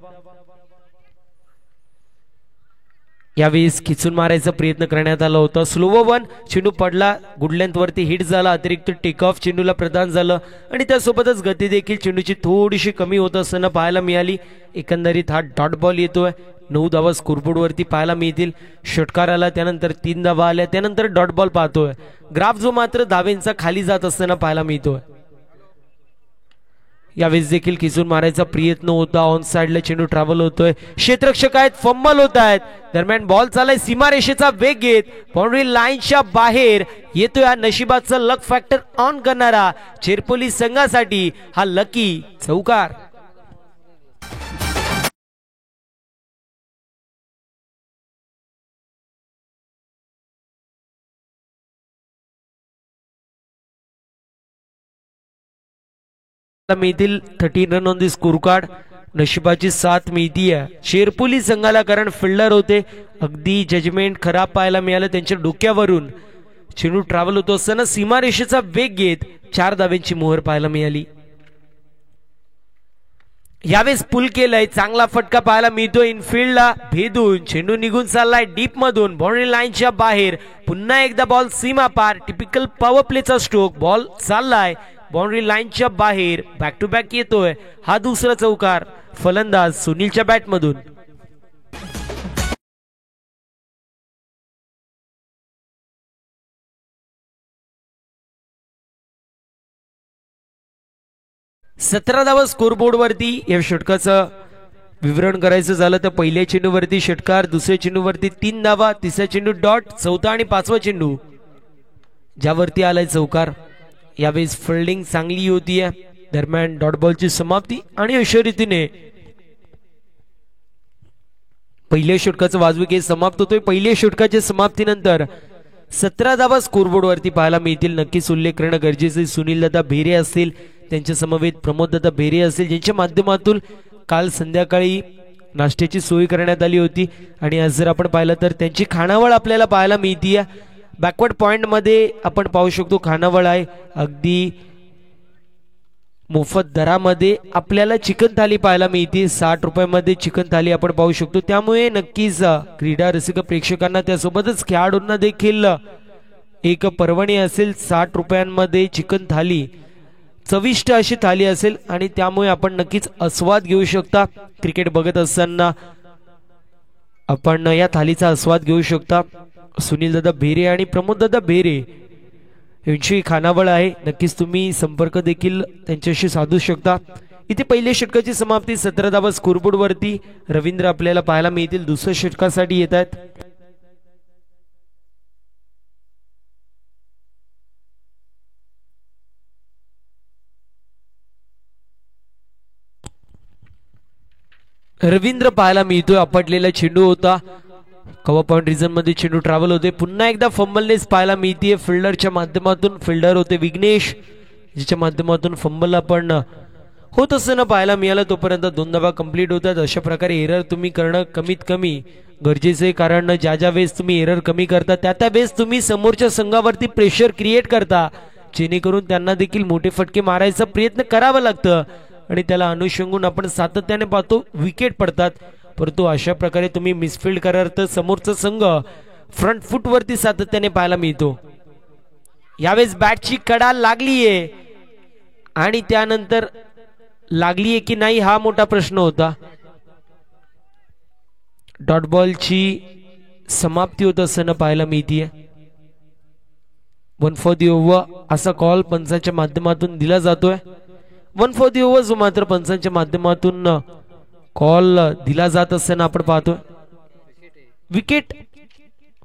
यावेळेस खिचून मारायचा प्रयत्न करण्यात आला होता. स्लो वन, चेंडू पडला, गुड लेंथ वरती हिट झाला, अतिरिक्त टेक ऑफ चेंडूला प्रदान झालं आणि त्यासोबतच गती देखील चेंडूची थोडीशी कमी होत असताना पाहायला मिळाली. एकंदरीत हा डॉट बॉल येतोय. 9 धावा स्कोरबोर्ड वरती पाहायला मिळतील. षटकार आला, त्यानंतर 3 धावा आल्या, त्यानंतर डॉट बॉल पाहतोय. ग्राफ जो मात्र धावेंचा खाली जात असताना पाहायला मिळतोय. यावेळेस देखील खिचून मारायचा प्रयत्न होता. ऑन साइडला चेंडू ट्रॅव्हल होतोय. क्षेत्ररक्षक आहेत, फंबल होत आहेत. दरम्यान बॉल चालाय सीमारेषेचा वेग घेत बाउंड्री लाईनच्या बाहेर येतोय. हा नशिबाचा लक फॅक्टर ऑन करणारा चेरपोली संघासाठी हा लकी चौकार. मिळतील 13 run on the score card. नशिबाची साथ मिळतीये चेरपोली संघाला, कारण फिल्डर होते. अगदी जजमेंट खराब पाहायला मिळालं त्यांच्या डोक्यावरून. चेंडू ट्रॅव्हल होतो असताना सीमारेषेचा वेग घेत 4 धाव्यांची मोहर पाहायला मिळाली. यावेळेस पुल केलंय, चांगला फटका पाहायला मिळतो. इनफिल्डला भेदून चेंडू निघून चाललाय डीप मधून बाउंड्री लाईनच्या बाहेर. पुन्हा एकदा बॉल सीमा पार. टिपिकल पॉवर प्लेचा स्ट्रोक. बॉल चाललाय बाउंड्री लाईनच्या बाहेर. बॅक टू बॅक येतोय हा दुसरा चौकार. फलंदाज सुनीलच्या बॅटमधून. सतरा धावा स्कोरबोर्ड वरती. या षटकाचं विवरण करायचं झालं तर पहिल्या चेंडूवरती षटकार, दुसऱ्या चेंडूवरती 3 धावा, तिसऱ्या चेंडू डॉट, चौथा आणि 5वा चेंडू ज्यावरती आलाय चौकार. यावेळेस फिल्डिंग चांगली होतीये. दरम्यान डॉट बॉलची समाप्ती आणि अशा रीतीने पहिल्या षटकाचं वाजविकेत समाप्त होतोय. पहिल्या षटकाच्या समाप्तीनंतर 17 धावा स्कोरबोर्ड वरती पाहायला मिळतील. नक्कीच उल्लेख करणं गरजेचं. सुनील दादा भेरे असतील, त्यांच्या समवेत प्रमोद दादा भेरे असतील, ज्यांच्या माध्यमातून काल संध्याकाळी नाश्त्याची सोय करण्यात आली होती. आणि आज जर आपण पाहिलं तर त्यांची खानावळ आपल्याला पाहायला मिळतीये. बॅकवर्ड पॉइंट मध्ये आपण पाहू शकतो खानावळ आहे. अगदी मोफत दरामध्ये आपल्याला चिकन थाली पाहायला मिळते. 60 रुपयामध्ये चिकन थाली आपण पाहू शकतो. त्यामुळे नक्कीच क्रीडा रसिक प्रेक्षकांना, त्यासोबतच खेळाडूंना देखील एक पर्वणी असेल. 60 रुपयांमध्ये चिकन थाली, चविष्ट अशी थाली असेल आणि त्यामुळे आपण नक्कीच आस्वाद घेऊ शकता. क्रिकेट बघत असताना आपण या थालीचा आस्वाद घेऊ शकता. सुनील दादा भेरे आणि प्रमोद दादा भेरे यांची खानावळ आहे. नक्कीच तुम्ही संपर्क देखील त्यांच्याशी साधू शकता. इथे पहिल्या षटकाची समाप्ती. 17 धावा स्कोरबोर्ड वरती. रवींद्र आपल्याला पाहायला मिळतील. दुसऱ्या षटकासाठी येत आहेत. रवींद्र पाहायला मिळतोय. आपटलेला चेंडू होता. कव्हर पॉइंट रिजन मध्ये चेंडू ट्रॅव्हल होते. पुन्हा एकदा फंबलनेस पाहायला मिळतीये फिल्डरच्या माध्यमातून. फिल्डर होते विघ्नेश, जिच्या माध्यमातून फंबल आपण होत असताना पाहायला मिळालं. तोपर्यंत 2 धावा कंप्लीट होतात. अशा प्रकारे एरर तुम्ही करणं कमीत कमी गरजेचं आहे. कारण ज्या वेळेस तुम्ही एरर कमी करता त्या वेळेस तुम्ही समोरच्या संघावरती प्रेशर क्रिएट करता, जेणेकरून त्यांना देखील मोठे फटके मारायचा प्रयत्न करावा लागतं. आणि त्याला अनुषंगून आपण सातत्याने पाहतो विकेट पडतात. परंतु अशा प्रकारे तुम्ही मिसफिल्ड कराल तर समोरचा संघ फ्रंट फुट वरती सातत्याने पाहायला मिळतो. यावेळेस बॅटची कडा लागलीये आणि त्यानंतर लागलीये की नाही हा मोठा प्रश्न होता. डॉट बॉलची समाप्ती होत असताना पाहायला मिळतीये. 1 फॉर दी ओव्हर असा कॉल पंचांच्या माध्यमातून दिला जातोय. 1 फॉर दी ओव्हर जो मात्र पंचांच्या माध्यमातून कॉल दिला जात असताना आपण पाहतोय विकेट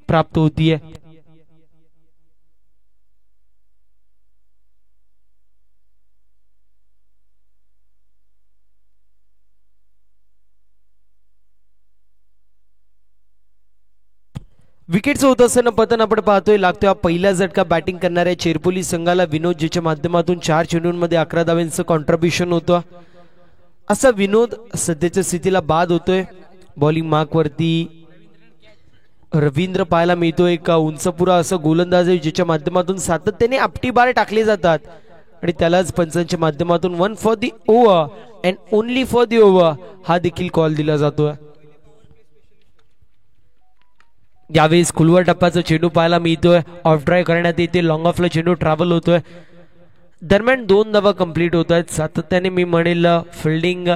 प्राप्त होतीये. विकेटचं होत असताना पतन आपण पाहतोय. लागतोय पहिला झटका बॅटिंग करणाऱ्या चेरपोली संघाला. विनोद जिच्या माध्यमातून 4 चेंडूंमध्ये 11 धावांचं कॉन्ट्रीब्युशन होतं. असा विनोद सध्याच्या स्थितीला बाद होतोय. बॉलिंग मार्क वरती रवींद्र पाहायला मिळतोय. एक उंचपुरा असं गोलंदाज आहे ज्याच्या माध्यमातून सातत्याने आपटी बार टाकले जातात आणि त्यालाच पंचांच्या माध्यमातून 1 for the over and only for the over हा देखील कॉल दिला जातोय. यावेळेस खुलवर टप्प्याचा चेंडू पाहायला मिळतोय. ऑफ ड्राईव्ह करण्यात येते. लॉंग ऑफला चेंडू ट्रॅव्हल होतोय. दरम्यान 2 धावा कंप्लीट होत आहेत. सातत्याने मी म्हणेल फिल्डिंग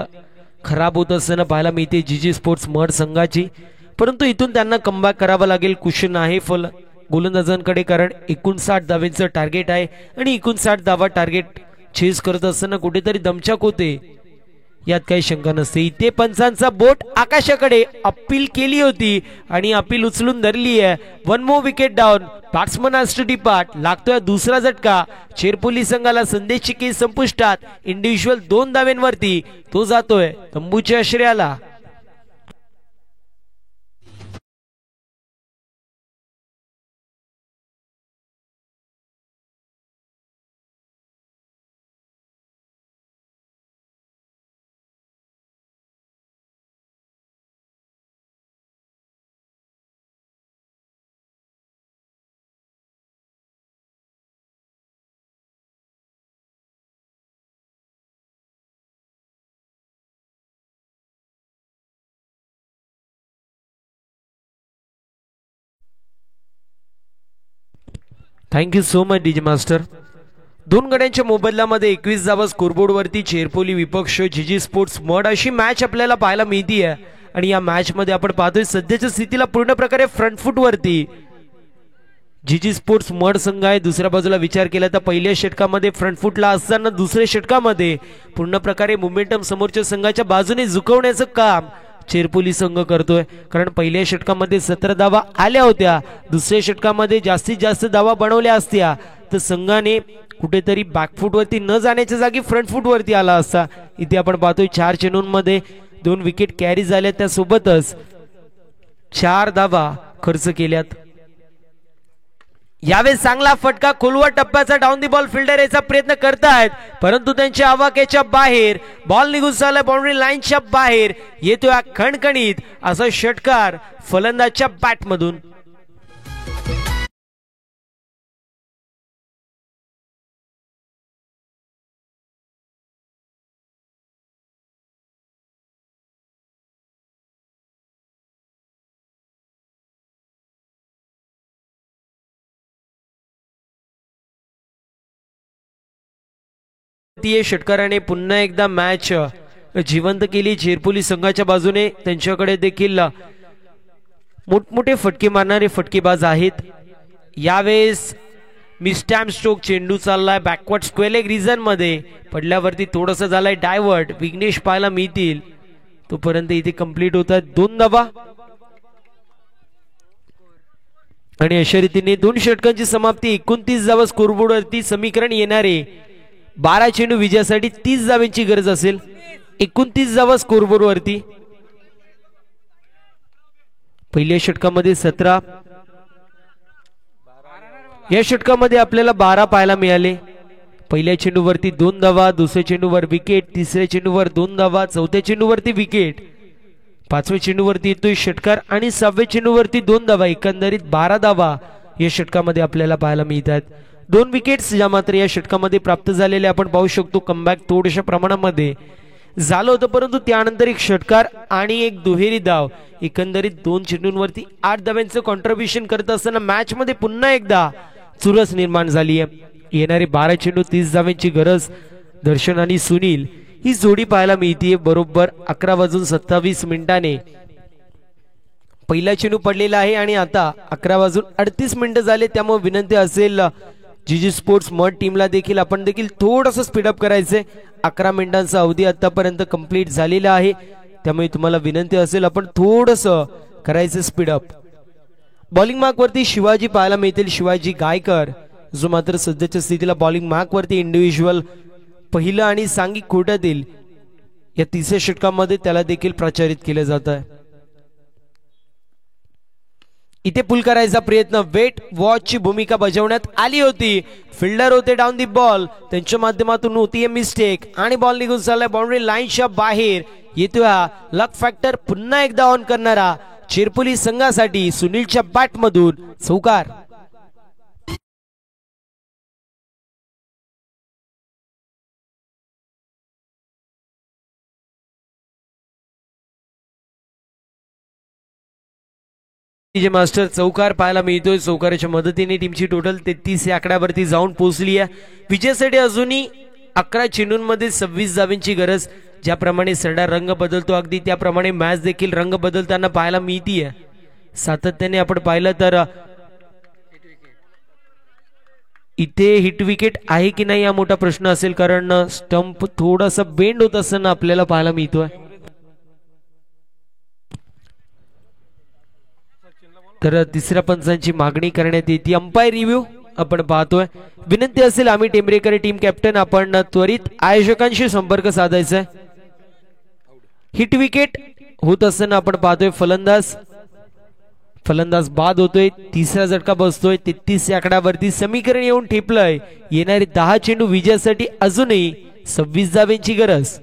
खराब होत असताना पाहायला मिळते जीजी स्पोर्ट्स मड संघाची, परंतु इथून त्यांना कमबॅक करावं लागेल. कुशन आहे गोलंदाजांकडे, कारण 59 धावेंचं टार्गेट आहे आणि 59 धावा टार्गेट चेस करत असताना कुठेतरी दमछाक होते, यात काही शंका नसते. इथे पंचांचा बोट आकाशाकडे अपील केली होती आणि अपील उचलून धरली आहे. 1 more wicket down. Batsman has to depart. लागतोय दुसरा झटका. चेरपोली संघाला संदेशची केस संपुष्टात. इंडिव्हिज्युअल 2 धावेंवरती तो जातोय तंबूच्या आश्रयाला. Thank you so much DJ master. 2 गड्यांच्या मोबदल्यामध्ये 21 धावा स्कोरबोर्ड वरती चेरपोली विपक्ष जीजी स्पोर्ट्स मड अशी मॅच आपल्याला पाहायला मिळतीये. आणि या मॅच मध्ये आपण पाहतोय सध्याच्या स्थितीला पूर्ण प्रकारे फ्रंट फूट वरती जीजी स्पोर्ट्स मड संघ आहे. दुसऱ्या बाजूला विचार केला तर पहिल्या षटकामध्ये फ्रंट फूटला असताना दुसऱ्या षटकामध्ये पूर्ण प्रकारे मोमेंटम समोरच्या संघाच्या बाजूने झुकवण्याचं काम चेरपोली संघ करतोय. कारण पहिल्या षटकामध्ये 17 धावा आल्या होत्या. दुसऱ्या षटकामध्ये जास्तीत जास्त धावा बनवल्या असत्या तर संघाने कुठेतरी बॅकफूट वरती न जाण्याच्या जागी फ्रंट फूट वरती आला असता. इथे आपण पाहतोय 4 चेंडूंमध्ये 2 विकेट कॅरी झाल्या, त्यासोबतच 4 धावा खर्च केल्यात. यावेळेस चांगला फटका खोलवर टप्प्याचा डाऊन दी बॉल फिल्डर याचा प्रयत्न करतायत, परंतु त्यांच्या आवाक्याच्या बाहेर बॉल निघून चालला. बाउंड्री लाईनच्या बाहेर येतोय खणखणीत असा षटकार फलंदाजच्या बॅटमधून. षटकाराने पुन्हा एकदा मॅच जिवंत केली चेरपोली संघाच्या बाजूने. त्यांच्याकडे देखील मोठमोठे फटके मारणारे फटकेबाज आहेत. यावेळेस मिस्टॅम स्ट्रोक चेंडू चाललाय बॅकवर्ड स्क्वेअर लेग रिजन मध्ये, पडल्यावरती थोडंसं झालंय डायव्हर्ट. विघ्नेश पाहायला मिळतील तोपर्यंत इथे कंप्लीट होत आहेत 2 धावा. आणि अशा रीतीने 2 षटकांची समाप्ती. 29 धावा स्कोरबोर्ड वरती. समीकरण येणारे 12 चेंडू विजयासाठी 30 धावांची गरज असेल. 29 धावा स्कोरबोर्ड वरती. पहिल्या षटकामध्ये 17, या षटकामध्ये आपल्याला 12 पाहायला मिळाले. पहिल्या चेंडूवरती 2 धावा, दुसऱ्या चेंडूवर विकेट, तिसऱ्या चेंडूवर 2 धावा, चौथ्या चेंडूवरती विकेट, 5व्या चेंडूवरती येतोय षटकार आणि 6व्या चेंडूवरती 2 धावा. एकंदरीत 12 धावा या षटकामध्ये आपल्याला पाहायला मिळतात. 2 विकेट्स ज्या मात्र या षटकामध्ये प्राप्त झालेले आपण पाहू शकतो. कमबॅक थोड्याशा प्रमाणामध्ये झालं होतं, परंतु त्यानंतर एक षटकार आणि एक दुहेरी धाव. एकंदरीत 2 चेंडूंवरती 8 धावांचं कॉन्ट्रीब्युशन करत असताना मॅच मध्ये पुन्हा एकदा चुरस निर्माण झाली आहे. येणारे 12 चेंडू 30 धावांची गरज. दर्शन आणि सुनील ही जोडी पाहायला मिळतीये. बरोबर 11:27 पहिला चेंडू पडलेला आहे आणि आता 11:38 झाले. त्यामुळे विनंती असेल जीजी स्पोर्ट्स मड टीमला देखील आपण देखील थोडंसं स्पीडअप करायचंय. 11 मिनिटांचा अवधी आतापर्यंत कंप्लीट झालेला आहे, त्यामुळे तुम्हाला विनंती असेल आपण थोडंसं करायचं स्पीडअप. बॉलिंग मार्क वरती शिवाजी पाहायला मिळतील. शिवाजी गायकर जो मात्र सध्याच्या स्थितीला बॉलिंग मार्क वरती इंडिव्हिज्युअल पहिलं आणि सांघिक कोट्यातील या 3ऱ्या षटकामध्ये त्याला देखील प्रचारित केलं जात आहे. इथे पुल करायचा प्रयत्न, वेट वॉच ची भूमिका बजावण्यात आली होती. फिल्डर होते डाऊन दी बॉल, त्यांच्या माध्यमातून होती मिस्टेक आणि बॉल निघून चाललाय बाउंड्री लाईनच्या बाहेर. येतोय हा लक फॅक्टर पुन्हा एकदा ऑन करणारा चेरपोली संघासाठी सुनीलच्या बॅटमधून चौकार. जे मास्टर चौकार पाहायला मिळतोय. चौकाराच्या मदतीने टीमची टोटल 33 या आकड्यावरती जाऊन पोहोचली आहे. विजयासाठी अजूनही 11 चेंडूंमध्ये 26 धावांची गरज. ज्याप्रमाणे सरडा रंग बदलतो अगदी त्याप्रमाणे मॅच देखील रंग बदलताना पाहायला मिळतीये. सातत्याने आपण पाहिलं तर इथे हिट विकेट आहे की नाही हा मोठा प्रश्न असेल, कारण स्टंप थोडासा बेंड होत असताना आपल्याला पाहायला मिळतोय. तर तिसऱ्या पंचांची मागणी करण्यात येते. अंपायर रिव्ह्यू आपण पाहतोय. विनंती असेल आम्ही टेंबरेकर टीम कॅप्टन आपण त्वरित आयोजकांशी संपर्क साधायचा आहे. हिट विकेट होत असताना आपण पाहतोय फलंदाज बाद होतोय. तिसरा झटका बसतोय. 33 या आकड्यावरती समीकरण येऊन ठेपलंय. येणारे 10 चेंडू विजयासाठी अजूनही 26 धावांची गरज.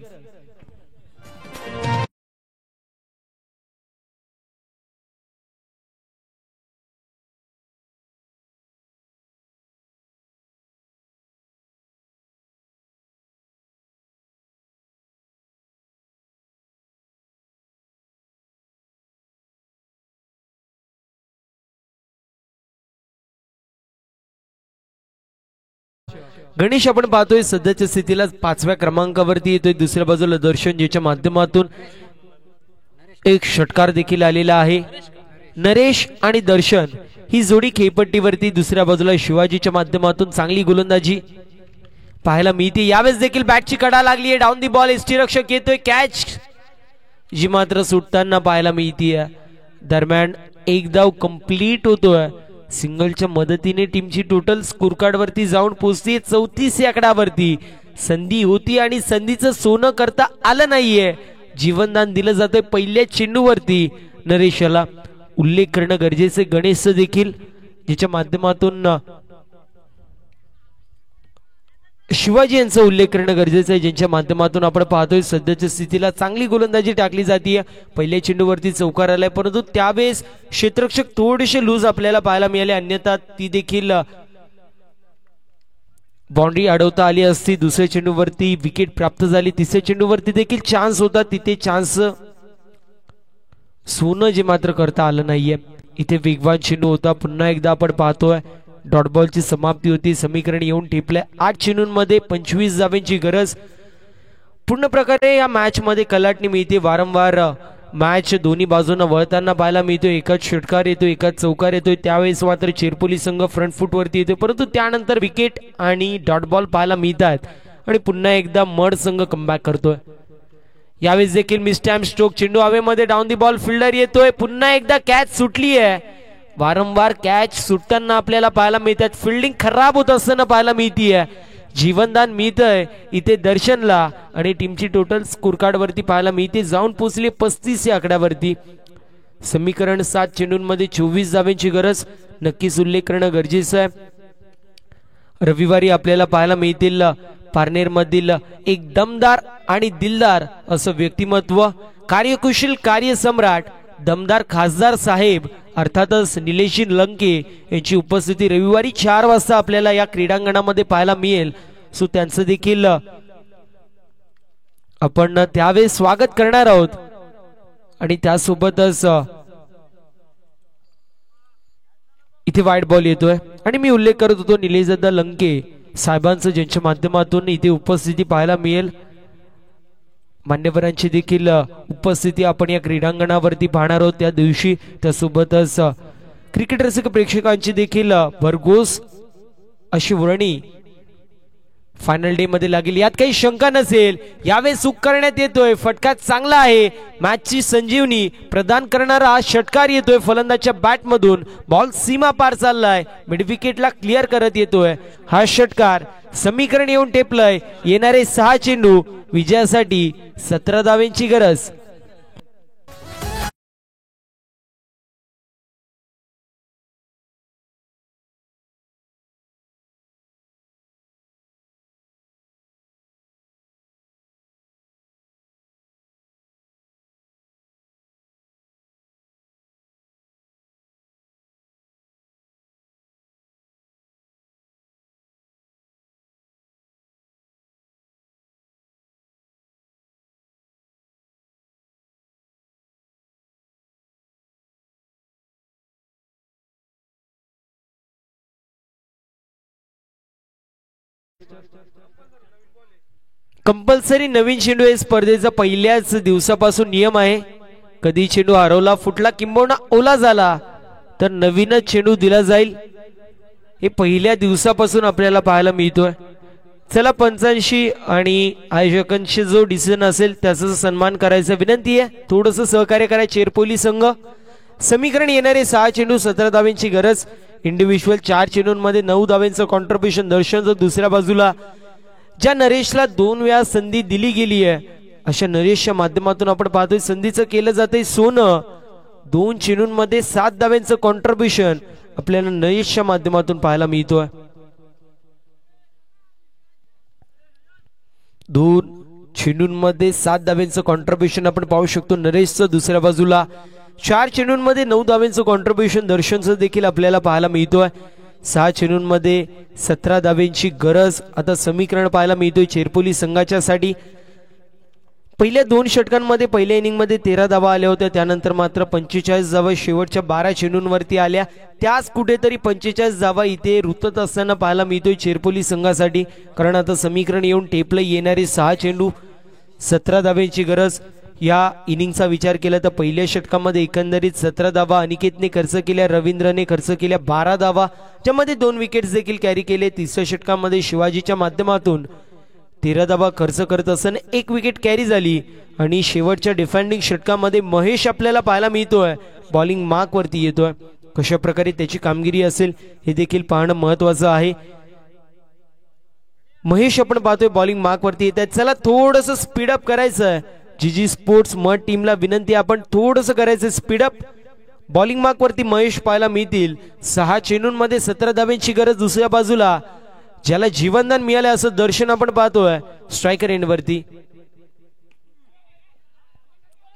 गणेश आपण पाहतोय सध्याच्या स्थितीला 5व्या क्रमांकावरती येतोय. दुसऱ्या बाजूला दर्शन ज्याच्या माध्यमातून एक षटकार देखील आलेला आहे. नरेश आणि दर्शन ही जोडी खेळपट्टीवरती. दुसऱ्या बाजूला शिवाजीच्या माध्यमातून चांगली गोलंदाजी पाहायला मिळते. यावेळेस देखील बॅटची कडा लागली आहे. डाऊन दी बॉल यष्टीरक्षक येतोय. कॅच जी मात्र सुटताना पाहायला मिळतीये. दरम्यान एक धाव कंप्लीट होतोय. सिंगलच्या मदतीने टीमची टोटल स्कोर कार्ड वरती जाऊन पोहोचते 34 या आकड्यावरती. संधी होती आणि संधीचं सोनं करता आलं नाहीये. जीवनदान दिलं जातंय पहिल्या चेंडूवरती. नरेशला उल्लेख करणं गरजेचं. गणेश देखील ज्याच्या माध्यमातून शिवाजी यांचा उल्लेख करणं गरजेचं आहे, ज्यांच्या माध्यमातून आपण पाहतोय सध्याच्या स्थितीला चांगली गोलंदाजी टाकली जाते. पहिल्या चेंडूवरती चौकार आलाय, परंतु त्यावेळेस क्षेत्ररक्षक थोडेसे लूज आपल्याला पाहायला मिळाले. अन्यथा ती देखील बाउंड्री अडवता आली असती. दुसऱ्या चेंडूवरती विकेट प्राप्त झाली. तिसऱ्या चेंडूवरती देखील चान्स होता. तिथे चान्स सोनं जे मात्र करता आलं नाहीये. इथे वेगवान चेंडू होता. पुन्हा एकदा आपण पाहतोय डॉट बॉलची समाप्ती होती. समीकरण येऊन टिपले 8 चेंडूंमध्ये 25 धावांची गरज. पूर्ण प्रकारे या मॅच मध्ये कलाटणी मिळते. वारंवार मॅच दोन्ही बाजूंना वळताना पाहायला मिळतोय. एकाच षटकार येतोय, एकाच चौकार येतोय. त्यावेळेस मात्र चिरपोली संघ फ्रंट फूट वरती येतोय, परंतु त्यानंतर विकेट आणि डॉट बॉल पाहायला मिळतात आणि पुन्हा एकदा मड संघ कमबॅक करतोय. यावेळेस देखील मिसटाइम स्ट्रोक. चेंडू हवेमध्ये. डाऊन दी बॉल फिल्डर येतोय. पुन्हा एकदा कॅच सुटली आहे. वारंवार कॅच सुटताना आपल्याला पाहायला मिळतात. फिल्डिंग खराब होत असताना पाहायला मिळतीये. जीवनदान मिळतंय इथे दर्शनला आणि टीमची टोटल स्कोर कार्ड वरती पाहायला मिळते. जाऊन पोहोचले 35 या आकड्यावरती. समीकरण 7 चेंडूंमध्ये 24 धावांची गरज. नक्कीच उल्लेख करणं गरजेचं आहे. रविवारी आपल्याला पाहायला मिळतील पारनेर मधील एक दमदार आणि दिलदार असं व्यक्तिमत्व, कार्यकुशल कार्यसम्राट, दमदार खासदार साहेब अर्थातच निलेश लंके यांची उपस्थिती रविवारी 4 वाजता आपल्याला या क्रीडांगणामध्ये पाहायला मिळेल. सो त्यांचं देखील आपण त्यावेळेस स्वागत करणार आहोत. आणि त्यासोबतच इथे वाईट बॉल येतोय आणि मी उल्लेख करत होतो निलेश दादा लंके साहेबांचं, ज्यांच्या माध्यमातून इथे उपस्थिती पाहायला मिळेल. मान्यवरांची देखील उपस्थिती आपण या क्रीडांगणावरती पाहणार आहोत त्या दिवशी. त्यासोबतच क्रिकेट रसिक प्रेक्षकांची देखील भरघोस अशी वर्णी फायनल डे मध्ये लागेल, यात काही शंका नसेल. यावेळेस चूक करण्यात येतोय. फटका चांगला आहे. मॅचची संजीवनी प्रदान करणारा षटकार येतोय फलंदाजच्या बॅट मधून. बॉल सीमा पार चाललाय. मिड विकेटला क्लिअर करत येतोय हा षटकार. समीकरण येऊन टेपलंय. येणारे 6 चेंडू विजयासाठी 17 धावांची गरज. कंपल्सरी नवीन चेंडू हे स्पर्धेचा पहिल्याच दिवसापासून नियम आहे. कधी चेंडू हरवला, फुटला किंबहुना ओला झाला तर नवीनच चेंडू दिला जाईल. हे पहिल्या दिवसापासून आपल्याला पाहायला मिळतोय. चला पंचांशी आणि आयोजकांशी जो डिसिजन असेल त्याचा सन्मान करायचा विनंती आहे. थोडंसं सहकार्य करा चेरपोली संघ. समीकरण येणारे 6 चेंडू 17 धावांची गरज. इंडिव्हिज्युअल 4 चेंडूंमध्ये 9 धावांचं कॉन्ट्रीब्युशन दर्शवतो. दुसऱ्या बाजूला ज्या नरेशला 2 वेळा संधी दिली गेली आहे अशा नरेशच्या माध्यमातून आपण पाहतोय संधीचं केलं जातंय सोनं. 2 चेंडूंमध्ये 7 धावांचं कॉन्ट्रीब्युशन आपल्याला नरेशच्या माध्यमातून पाहायला मिळतोय. 2 चेंडूंमध्ये 7 धावांचं कॉन्ट्रीब्युशन आपण पाहू शकतो नरेशचं. दुसऱ्या बाजूला 4 चेंडूंमध्ये 9 धावांचं कॉन्ट्रीब्युशन दर्शनचं देखील आपल्याला पाहायला मिळतोय. 6 चेंडूंमध्ये 17 धावांची गरज. आता समीकरण पाहायला मिळतोय चेरपोली संघाच्या साठी. पहिल्या 2 षटकांमध्ये पहिल्या इनिंगमध्ये 13 धावा आल्या होत्या. त्यानंतर मात्र 45 धावा शेवटच्या 12 चेंडूंवरती आल्या. त्याच कुठेतरी 45 धावा इथे रुतत असताना पाहायला मिळतोय चेरपोली संघासाठी. कारण आता समीकरण येऊन टेपलं येणारे 6 चेंडू 17 धावांची गरज. या इनिंगचा विचार केला तर पहिल्या षटकामध्ये एकंदरीत 17 धावा अनिकेतने खर्च केल्या, रवींद्रने खर्च केल्या 12 धावा, ज्यामध्ये 2 विकेट्स देखील कॅरी केले. तिसऱ्या षटकामध्ये शिवाजीच्या माध्यमातून 13 धावा खर्च करत असताना 1 विकेट कॅरी झाली. आणि शेवटच्या डिफेंडिंग षटकामध्ये महेश आपल्याला पाहायला मिळतोय बॉलिंग मार्क वरती येतोय. कशा प्रकारे त्याची कामगिरी असेल हे देखील पाहणं महत्वाचं आहे. महेश आपण पाहतोय बॉलिंग मार्क वरती येत आहे. चला थोडंसं स्पीडअप करायचं आहे. जीजी स्पोर्ट्स मड टीमला विनंती आपण थोडंसं करायचं स्पीडअप. बॉलिंग मार्क वरती महेश पाहायला मिळतील. 6 चेंडूंमध्ये 17 धावांची गरज. दुसऱ्या बाजूला ज्याला जीवनदान मिळालं असं दर्शन आपण पाहतोय स्ट्रायकर एंड वरती.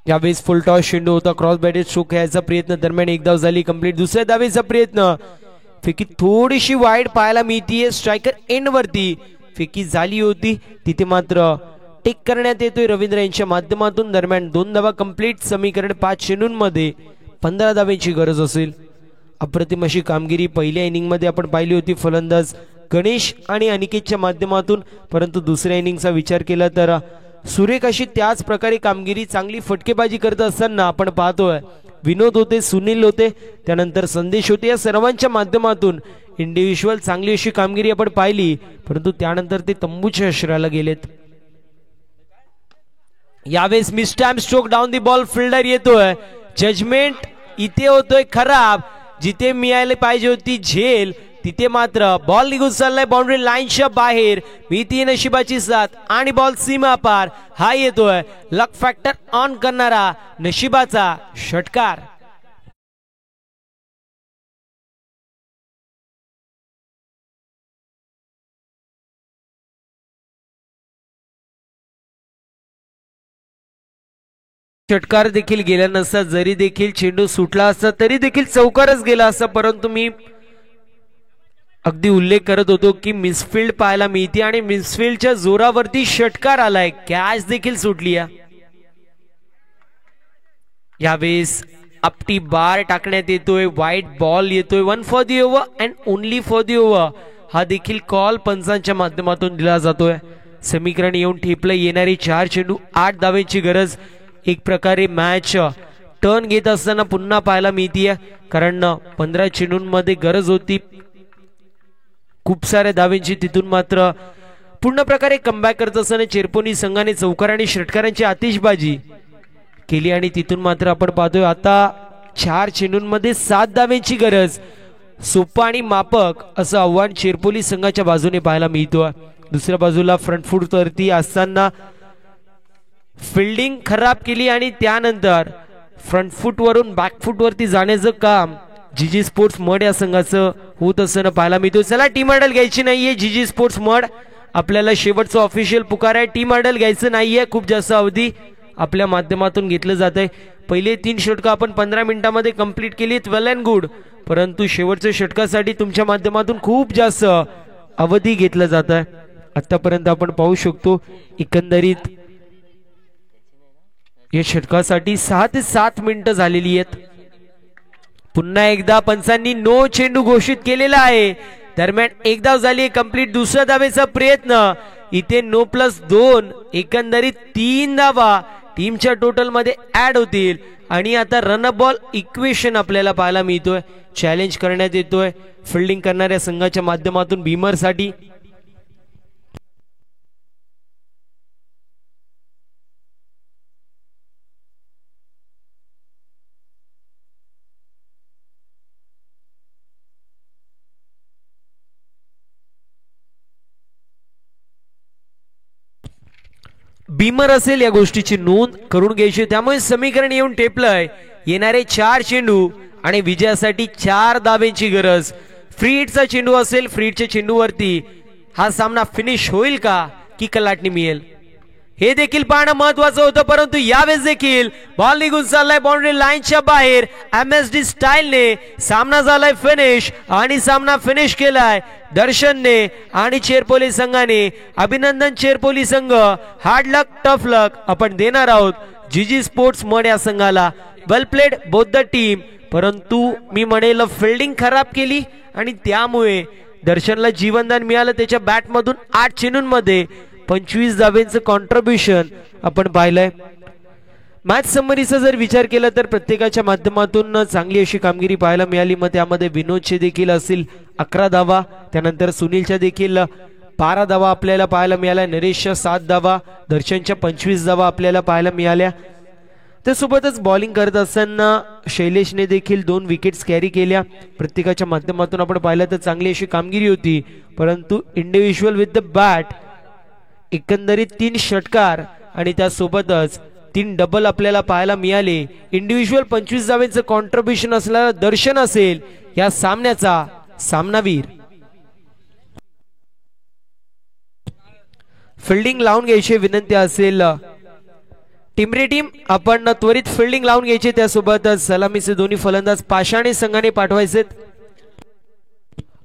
यावेळेस फुल टॉस चेंडू होता. क्रॉस बॅटेड स्ट्रोक खेळायचा प्रयत्न दरम्यान 1 धाव झाली कंप्लीट. दुसऱ्या धावेचा प्रयत्न. फेकी थोडीशी वाईड पाहायला मिळतीये स्ट्रायकर एंड वरती. फेकी झाली होती तिथे मात्र टेक करण्यात येतोय रवींद्र यांच्या माध्यमातून. दरम्यान 2 धावा कंप्लीट. समीकरण 5 चेंडूंमध्ये 15 धावांची गरज असेल. अप्रतिम अशी कामगिरी पहिल्या इनिंग मध्ये आपण पाहिली होती फलंदाज गणेश आणि अनिकेतच्या माध्यमातून. परंतु दुसऱ्या इनिंगचा विचार केला तर सुरेख अशी त्याच प्रकारे कामगिरी चांगली फटकेबाजी करत असताना आपण पाहतोय. विनोद होते, सुनील होते, त्यानंतर संदेश होते. या सर्वांच्या माध्यमातून इंडिव्हिज्युअल चांगली अशी कामगिरी आपण पाहिली. परंतु त्यानंतर ते तंबूच्या आश्रयाला गेलेत. यावेळेस mistime stroke down the ball fielder येतोय. जजमेंट इथे होतोय खराब. जिथे मिळायला पाहिजे होती झेल तिथे मात्र बॉल निघून चाललाय बाउंड्री लाईनच्या बाहेर. भीती नशिबाची साथ आणि बॉल सीमा पार. हा येतोय लक फॅक्टर ऑन करणारा नशिबाचा षटकार. षटकार देखील गेला नसता. जरी देखील चेंडू सुटला असता तरी देखील चौकारच गेला असता. परंतु मी अगदी उल्लेख करत होतो की मिसफिल्ड पाहायला मिळते आणि मिसफिल्डच्या जोरावरती षटकार आलाय. कॅच देखील सुटली. यावेळेस आपटी बार टाकण्यात येतोय. व्हाईट बॉल येतोय. 1 for the over and only for the over हा देखील कॉल पंचांच्या माध्यमातून दिला जातोय. समीकरण येऊन ठेपलं येणारी 4 चेंडू 8 धावांची गरज. एक प्रकारे मॅच टर्न घेत असताना पुन्हा पाहायला मिळतीये. कारण 15 चेंडूंमध्ये गरज होती खूप साऱ्या धावांची. तिथून मात्र पूर्ण प्रकारे कमबॅक करत असताना चेरपोली संघाने चौकार आणि षटकारांची आतिषबाजी केली. आणि तिथून मात्र आपण पाहतोय आता 4 चेंडूंमध्ये 7 धावांची गरज. सोपं आणि मापक असं आव्हान चेरपोली संघाच्या बाजूने पाहायला मिळतोय. दुसऱ्या बाजूला फ्रंट फूट वरती असताना फिल्डिंग खराब केली आणि त्यानंतर फ्रंट फूट वरून बॅक फूट वरती जाण्याचं काम जीजी स्पोर्ट्स मड या संघाचं होत असताना पाहायला मिळतो. चला टीम आयडल घ्यायची नाहीये. जीजी स्पोर्ट्स मड आपल्याला शेवटचं ऑफिशियल पुकार आहे. टीम आयडल घ्यायचं नाहीये. खूप जास्त अवधी आपल्या माध्यमातून घेतलं जात आहे. पहिले 3 षटकं आपण 15 मिनिटांमध्ये कंप्लीट केलीत. वेल अँड गुड. परंतु शेवटच्या षटकासाठी तुमच्या माध्यमातून खूप जास्त अवधी घेतलं जात आहे. आतापर्यंत आपण पाहू शकतो एकंदरीत या षटकासाठी 6 ते 7 मिनिटं झालेली आहेत. पुन्हा एकदा पंचांनी नो चेंडू घोषित केलेला आहे. दरम्यान एक धाव झाली कंप्लीट. दुसऱ्या धावेचा प्रयत्न. इथे 9+2 एकंदरीत 3 धावा टीमच्या टोटल मध्ये ऍड होतील आणि आता रन बॉल इक्वेशन आपल्याला पाहायला मिळतोय. चॅलेंज करण्यात येतोय फिल्डिंग करणाऱ्या संघाच्या माध्यमातून भीमर साठी. भीमर असेल या गोष्टीची नोंद करून घ्यायची. त्यामुळे समीकरण येऊन टेपलंय. येणारे 4 चेंडू आणि विजयासाठी 4 धावेंची गरज. फ्री हिटचा चेंडू असेल. फ्री हिटच्या चेंडूवरती हा सामना फिनिश होईल का की कलाटणी मिळेल हे देखील पाहणं महत्वाचं होतं. परंतु यावेळेस देखील बॉल निघून चाललाय बाउंड्री लाईनच्या बाहेर. MSD स्टाईलने सामना झालाय फिनिश आणि सामना फिनिश केलाय दर्शनने आणि चेरपोली संघाने. अभिनंदन चेरपोली संघ. हार्ड लक टफ लक आपण देणार आहोत जीजी स्पोर्ट्स मड या संघाला. वेल प्लेड बोथ द टीम. परंतु मी म्हणेल फिल्डिंग खराब केली आणि त्यामुळे दर्शनला जीवनदान मिळालं. त्याच्या बॅटमधून 8 चेंडूंमध्ये 25 धावेंचं कॉन्ट्रीब्युशन आपण पाहिलंय. मॅच समरीचा जर विचार केला तर प्रत्येकाच्या माध्यमातून चांगली अशी कामगिरी पाहायला मिळाली. मग त्यामध्ये विनोदचे देखील असतील 11 धावा. त्यानंतर सुनीलच्या देखील 12 धावा आपल्याला पाहायला मिळाल्या. नरेशच्या 7 धावा. दर्शनच्या 25 धावा आपल्याला पाहायला मिळाल्या. त्यासोबतच बॉलिंग करत असताना शैलेशने देखील 2 विकेट्स कॅरी केल्या. प्रत्येकाच्या माध्यमातून आपण पाहिलं तर चांगली अशी कामगिरी होती. परंतु इंडिव्हिज्युअल विथ द बॅट एकंदरीत 3 षटकार आणि त्यासोबतच 3 डबल आपल्याला पाहायला मिळाले. इंडिव्हिज्युअल 25 धावेंचं कॉन्ट्रीब्युशन असलेला दर्शन असेल या सामन्याचा सामनावीर. फिल्डिंग लावून घ्यायची विनंती असेल टिमरे टीम. आपण त्वरित फिल्डिंग लावून घ्यायची. त्यासोबतच सलामीचे दोन्ही फलंदाज पाषाणी संघाने पाठवायचे.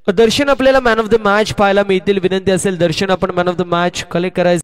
दर्शन आपल्याला मॅन ऑफ द मॅच पाहायला मिळतील. विनंती असेल दर्शन आपण man of the match collect करायचं.